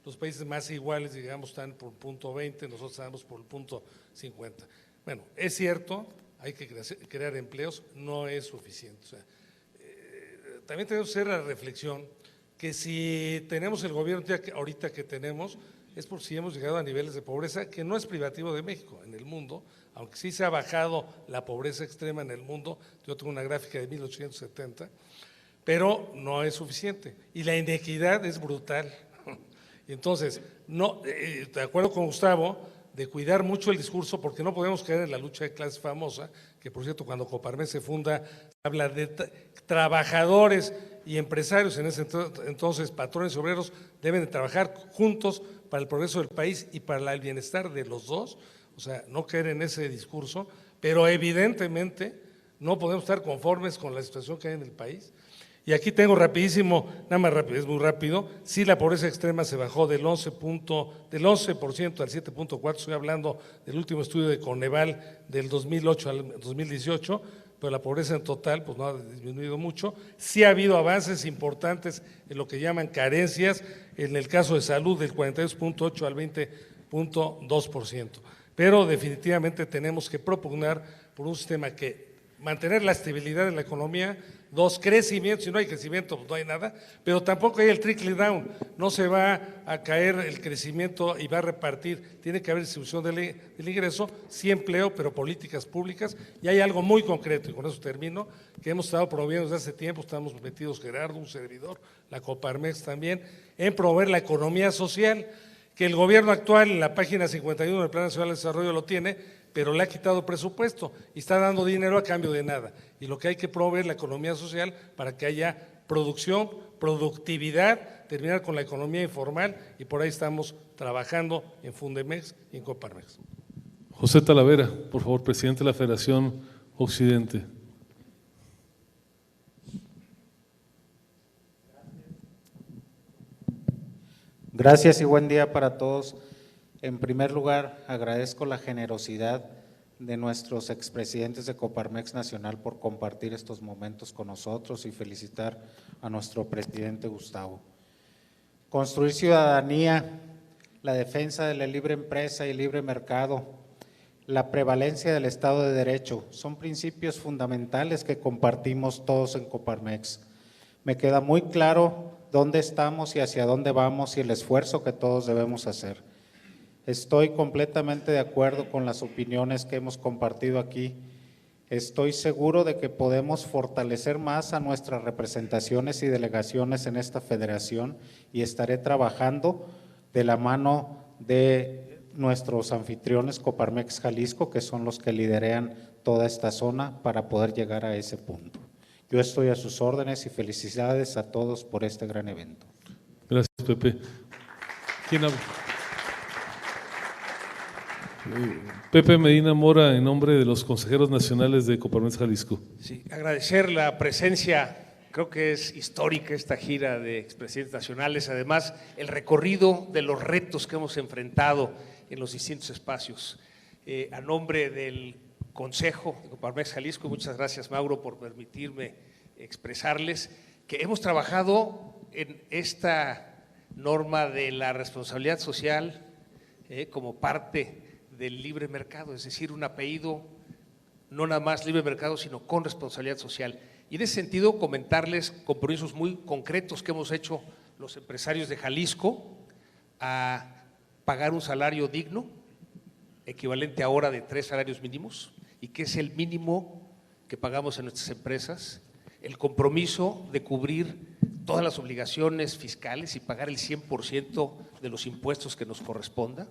Los países más iguales, digamos, están por punto 20, nosotros estamos por el punto 50. Bueno, es cierto, hay que crear empleos, no es suficiente. O sea, también tenemos que hacer la reflexión que si tenemos el gobierno ahorita que tenemos, es por si hemos llegado a niveles de pobreza, que no es privativo de México, en el mundo, aunque sí se ha bajado la pobreza extrema en el mundo. Yo tengo una gráfica de 1870, pero no es suficiente, y la inequidad es brutal. Entonces, no, de acuerdo con Gustavo, de cuidar mucho el discurso, porque no podemos caer en la lucha de clases famosa, que por cierto cuando Coparmex se funda, se habla de trabajadores y empresarios, en ese entonces patrones y obreros deben de trabajar juntos para el progreso del país y para el bienestar de los dos. O sea, no caer en ese discurso, pero evidentemente no podemos estar conformes con la situación que hay en el país. Y aquí tengo rapidísimo, nada más rápido, es muy rápido, sí, la pobreza extrema se bajó del 11% al 7.4%, estoy hablando del último estudio de Coneval del 2008 al 2018, pero la pobreza en total pues no ha disminuido mucho. Sí ha habido avances importantes en lo que llaman carencias, en el caso de salud del 42.8 al 20.2%, pero definitivamente tenemos que propugnar por un sistema que mantener la estabilidad en la economía. 2, crecimiento. Si no hay crecimiento, pues no hay nada, pero tampoco hay el trickle down, no se va a caer el crecimiento y va a repartir, tiene que haber distribución del ingreso, sí empleo, pero políticas públicas. Y hay algo muy concreto, y con eso termino, que hemos estado promoviendo desde hace tiempo, estamos metidos Gerardo, un servidor, la Coparmex también, en promover la economía social, que el gobierno actual en la página 51 del Plan Nacional de Desarrollo lo tiene, pero le ha quitado presupuesto y está dando dinero a cambio de nada. Y lo que hay que promover es la economía social para que haya producción, productividad, terminar con la economía informal, y por ahí estamos trabajando en Fundemex y en Coparmex. José Talavera, por favor, presidente de la Federación Occidente. Gracias y buen día para todos. En primer lugar, agradezco la generosidad de nuestros expresidentes de Coparmex Nacional por compartir estos momentos con nosotros y felicitar a nuestro presidente Gustavo. Construir ciudadanía, la defensa de la libre empresa y libre mercado, la prevalencia del Estado de Derecho, son principios fundamentales que compartimos todos en Coparmex. Me queda muy claro dónde estamos y hacia dónde vamos y el esfuerzo que todos debemos hacer. Estoy completamente de acuerdo con las opiniones que hemos compartido aquí. Estoy seguro de que podemos fortalecer más a nuestras representaciones y delegaciones en esta federación, y estaré trabajando de la mano de nuestros anfitriones Coparmex Jalisco, que son los que liderean toda esta zona para poder llegar a ese punto. Yo estoy a sus órdenes y felicidades a todos por este gran evento. Gracias, Pepe. ¿Quién habla? Pepe Medina Mora, en nombre de los consejeros nacionales de Coparmex Jalisco. Sí, agradecer la presencia, creo que es histórica esta gira de expresidentes nacionales, además el recorrido de los retos que hemos enfrentado en los distintos espacios. A nombre del Consejo de Coparmex Jalisco, muchas gracias, Mauro, por permitirme expresarles que hemos trabajado en esta norma de la responsabilidad social como parte del libre mercado, es decir, un apellido no nada más libre mercado, sino con responsabilidad social. Y en ese sentido, comentarles compromisos muy concretos que hemos hecho los empresarios de Jalisco a pagar un salario digno, equivalente ahora de 3 salarios mínimos, y que es el mínimo que pagamos en nuestras empresas, el compromiso de cubrir todas las obligaciones fiscales y pagar el 100% de los impuestos que nos corresponda,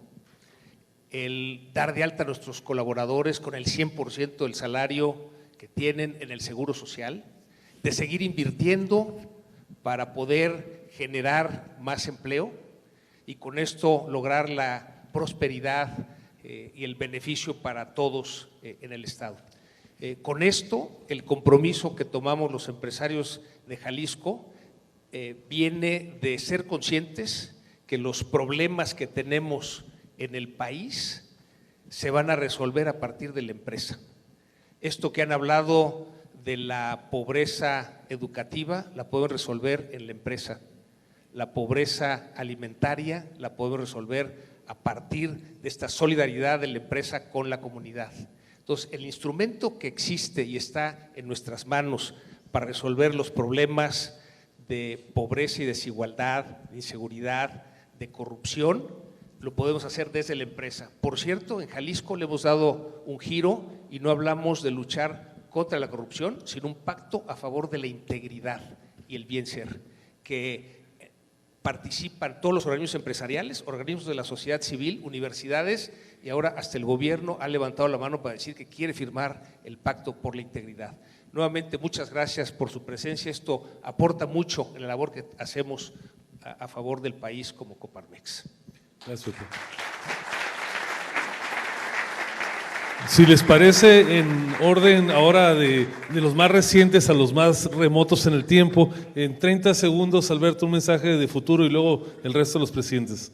el dar de alta a nuestros colaboradores con el 100% del salario que tienen en el Seguro Social, de seguir invirtiendo para poder generar más empleo y con esto lograr la prosperidad y el beneficio para todos en el Estado. Con esto, el compromiso que tomamos los empresarios de Jalisco viene de ser conscientes que los problemas que tenemos en el país se van a resolver a partir de la empresa. Esto que han hablado de la pobreza educativa la podemos resolver en la empresa. La pobreza alimentaria la podemos resolver a partir de esta solidaridad de la empresa con la comunidad. Entonces, el instrumento que existe y está en nuestras manos para resolver los problemas de pobreza y desigualdad, de inseguridad, de corrupción, lo podemos hacer desde la empresa. Por cierto, en Jalisco le hemos dado un giro y no hablamos de luchar contra la corrupción, sino un pacto a favor de la integridad y el bien ser, que participan todos los organismos empresariales, organismos de la sociedad civil, universidades y ahora hasta el gobierno ha levantado la mano para decir que quiere firmar el pacto por la integridad. Nuevamente, muchas gracias por su presencia. Esto aporta mucho en la labor que hacemos a favor del país como Coparmex. Gracias. Si les parece, en orden ahora de los más recientes a los más remotos en el tiempo, en 30 segundos, Alberto, un mensaje de futuro y luego el resto de los presidentes.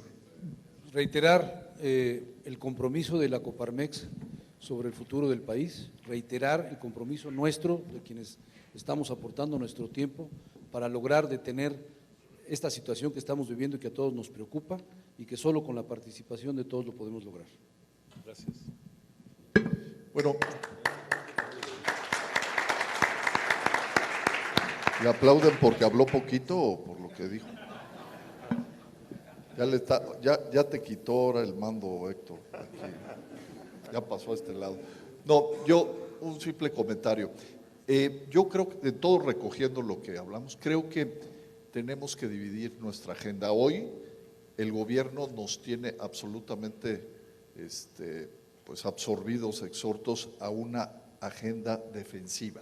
Reiterar el compromiso de la Coparmex sobre el futuro del país, reiterar el compromiso nuestro de quienes estamos aportando nuestro tiempo para lograr detener esta situación que estamos viviendo y que a todos nos preocupa y que solo con la participación de todos lo podemos lograr. Gracias. Bueno, ¿le aplauden porque habló poquito o por lo que dijo? Ya te quitó ahora el mando, Héctor. Aquí. Ya pasó a este lado. No, un simple comentario. Yo creo que de todo recogiendo lo que hablamos, creo que tenemos que dividir nuestra agenda. Hoy el gobierno nos tiene absolutamente pues absorbidos, exhortos a una agenda defensiva.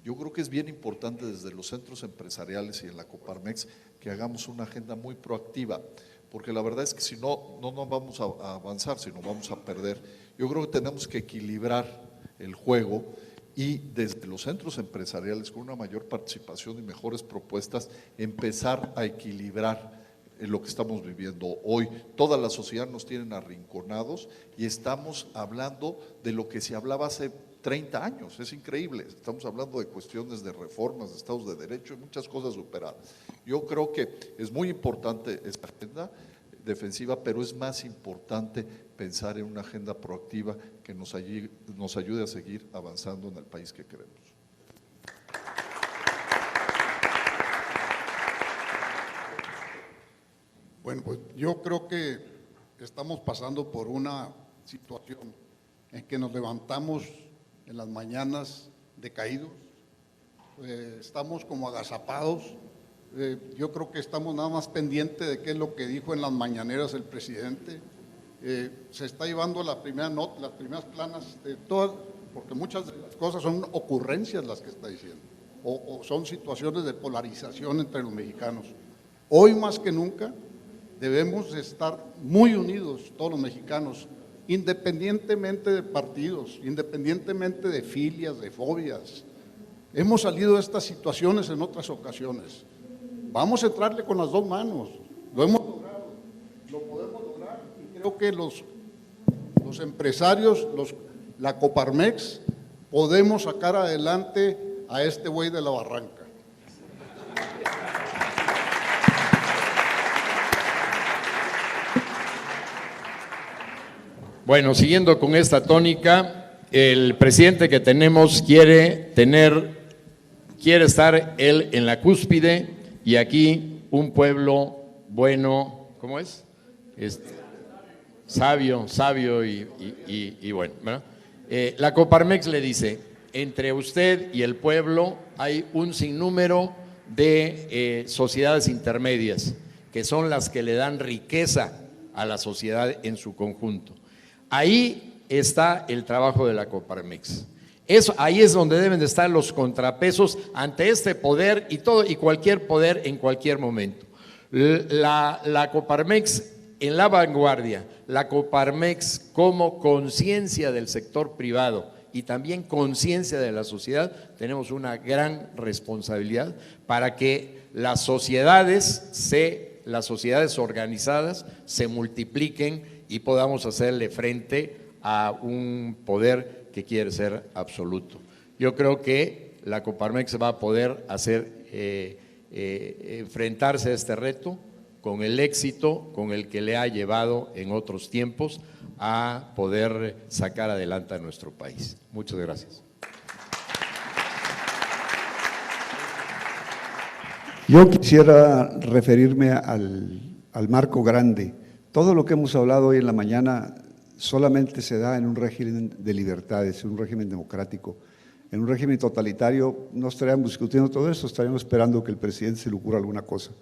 Yo creo que es bien importante desde los centros empresariales y en la Coparmex que hagamos una agenda muy proactiva, porque la verdad es que si no vamos a avanzar, sino vamos a perder. Yo creo que tenemos que equilibrar el juego y desde los centros empresariales con una mayor participación y mejores propuestas empezar a equilibrar lo que estamos viviendo hoy. Toda la sociedad nos tienen arrinconados y estamos hablando de lo que se hablaba hace 30 años, es increíble, estamos hablando de cuestiones de reformas, de estados de derecho y muchas cosas superadas. Yo creo que es muy importante esta agenda defensiva, pero es más importante pensar en una agenda proactiva que nos ayude a seguir avanzando en el país que queremos. Bueno, pues yo creo que estamos pasando por una situación en que nos levantamos en las mañanas decaídos, estamos como agazapados. Yo creo que estamos nada más pendientes de qué es lo que dijo en las mañaneras el presidente, se está llevando las primeras planas de todas, porque muchas de las cosas son ocurrencias las que está diciendo, o son situaciones de polarización entre los mexicanos. Hoy más que nunca debemos estar muy unidos todos los mexicanos, independientemente de partidos, independientemente de filias, de fobias. Hemos salido de estas situaciones en otras ocasiones. Vamos a entrarle con las dos manos. Lo hemos logrado, lo podemos lograr, y creo que los empresarios, la Coparmex, podemos sacar adelante a este güey de la barranca. Bueno, siguiendo con esta tónica, el presidente que tenemos quiere estar él en la cúspide y aquí un pueblo bueno, ¿cómo es? Sabio y bueno, ¿verdad? La Coparmex le dice, entre usted y el pueblo hay un sinnúmero de sociedades intermedias, que son las que le dan riqueza a la sociedad en su conjunto. Ahí está el trabajo de la Coparmex. Ahí es donde deben de estar los contrapesos ante este poder y cualquier poder en cualquier momento. La Coparmex en la vanguardia, la Coparmex como conciencia del sector privado y también conciencia de la sociedad, tenemos una gran responsabilidad para que las sociedades organizadas se multipliquen y podamos hacerle frente a un poder que quiere ser absoluto. Yo creo que la Coparmex va a poder enfrentarse a este reto con el éxito con el que le ha llevado en otros tiempos a poder sacar adelante a nuestro país. Muchas gracias. Yo quisiera referirme al marco grande. Todo lo que hemos hablado hoy en la mañana solamente se da en un régimen de libertades, en un régimen democrático. En un régimen totalitario no estaríamos discutiendo todo esto, estaríamos esperando que el presidente se le ocurra alguna cosa.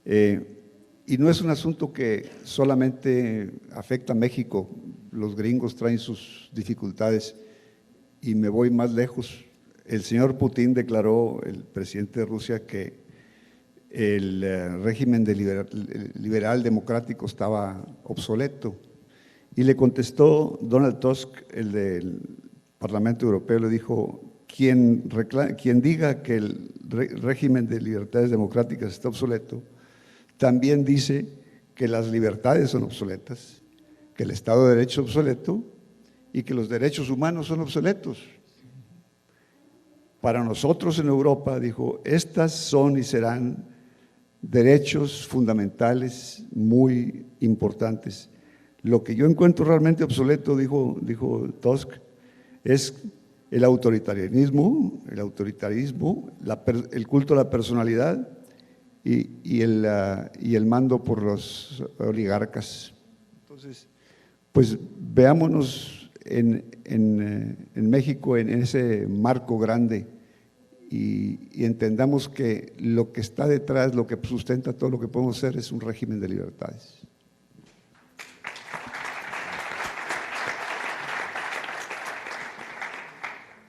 Y no es un asunto que solamente afecta a México, los gringos traen sus dificultades y me voy más lejos. El señor Putin declaró, el presidente de Rusia, que el régimen liberal democrático estaba obsoleto. Y le contestó Donald Tusk, el del Parlamento Europeo, le dijo, quien diga que el régimen de libertades democráticas está obsoleto, también dice que las libertades son obsoletas, que el Estado de Derecho es obsoleto y que los derechos humanos son obsoletos. Para nosotros en Europa, dijo, estas son y serán derechos fundamentales muy importantes. Lo que yo encuentro realmente obsoleto, dijo Tusk, es el autoritarismo, el culto a la personalidad y el mando por los oligarcas. Entonces, pues veámonos en México en ese marco grande y entendamos que lo que está detrás, lo que sustenta todo lo que podemos hacer es un régimen de libertades.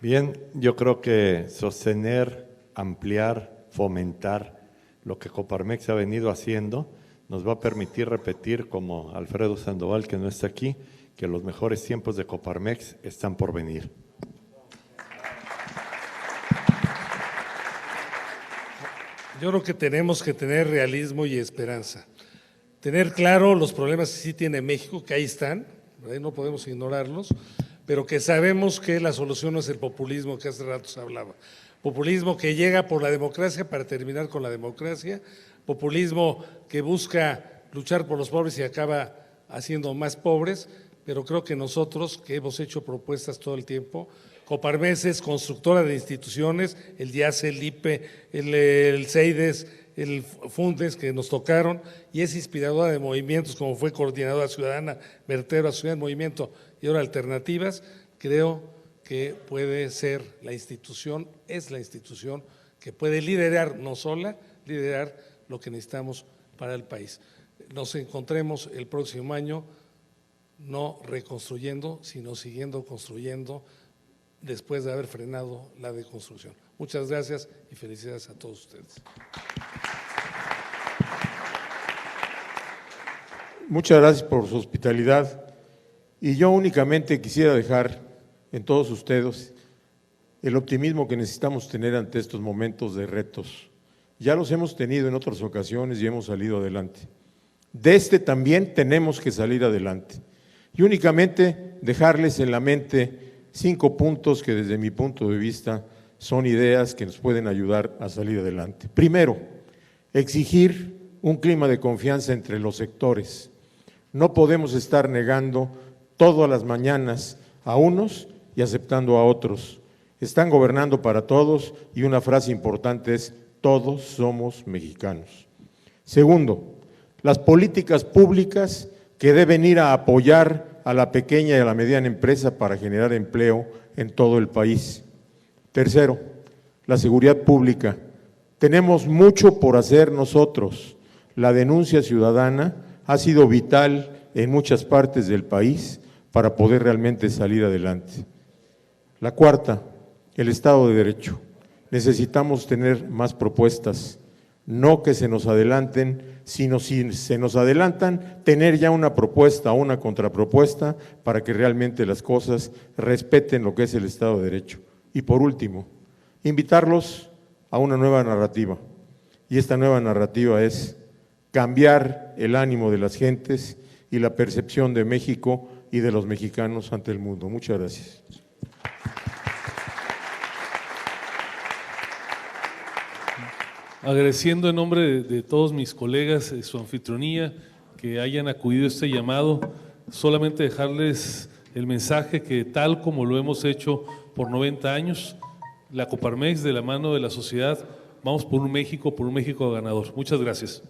Bien, yo creo que sostener, ampliar, fomentar lo que Coparmex ha venido haciendo nos va a permitir repetir, como Alfredo Sandoval, que no está aquí, que los mejores tiempos de Coparmex están por venir. Yo creo que tenemos que tener realismo y esperanza. Tener claro los problemas que sí tiene México, que ahí están, ¿verdad? No podemos ignorarlos, pero que sabemos que la solución no es el populismo que hace rato se hablaba. Populismo que llega por la democracia para terminar con la democracia, populismo que busca luchar por los pobres y acaba haciendo más pobres, pero creo que nosotros que hemos hecho propuestas todo el tiempo, Coparmex es constructora de instituciones, el DIACE, el IPE, el CEIDES, el FUNDES que nos tocaron, y es inspiradora de movimientos como fue Coordinadora Ciudadana, Vertedero a Ciudad en Movimiento y ahora Alternativas. Creo que puede ser la institución, es la institución que puede liderar, no sola, liderar lo que necesitamos para el país. Nos encontremos el próximo año no reconstruyendo, sino siguiendo construyendo después de haber frenado la deconstrucción. Muchas gracias y felicidades a todos ustedes. Muchas gracias por su hospitalidad y yo únicamente quisiera dejar en todos ustedes el optimismo que necesitamos tener ante estos momentos de retos. Ya los hemos tenido en otras ocasiones y hemos salido adelante. De este también tenemos que salir adelante. Y únicamente dejarles en la mente 5 puntos que desde mi punto de vista son ideas que nos pueden ayudar a salir adelante. Primero, exigir un clima de confianza entre los sectores. No podemos estar negando todas las mañanas a unos y aceptando a otros. Están gobernando para todos y una frase importante es: todos somos mexicanos. Segundo, las políticas públicas que deben ir a apoyar a la pequeña y a la mediana empresa para generar empleo en todo el país. Tercero, la seguridad pública. Tenemos mucho por hacer nosotros. La denuncia ciudadana ha sido vital en muchas partes del país para poder realmente salir adelante. La cuarta, el Estado de Derecho. Necesitamos tener más propuestas, no que se nos adelanten, sino si se nos adelantan, tener ya una propuesta o una contrapropuesta para que realmente las cosas respeten lo que es el Estado de Derecho. Y por último, invitarlos a una nueva narrativa. Y esta nueva narrativa es cambiar el ánimo de las gentes y la percepción de México y de los mexicanos ante el mundo. Muchas gracias. Agradeciendo en nombre de todos mis colegas su anfitrionía, que hayan acudido a este llamado, solamente dejarles el mensaje que tal como lo hemos hecho por 90 años, la Coparmex de la mano de la sociedad, vamos por un México ganador. Muchas gracias.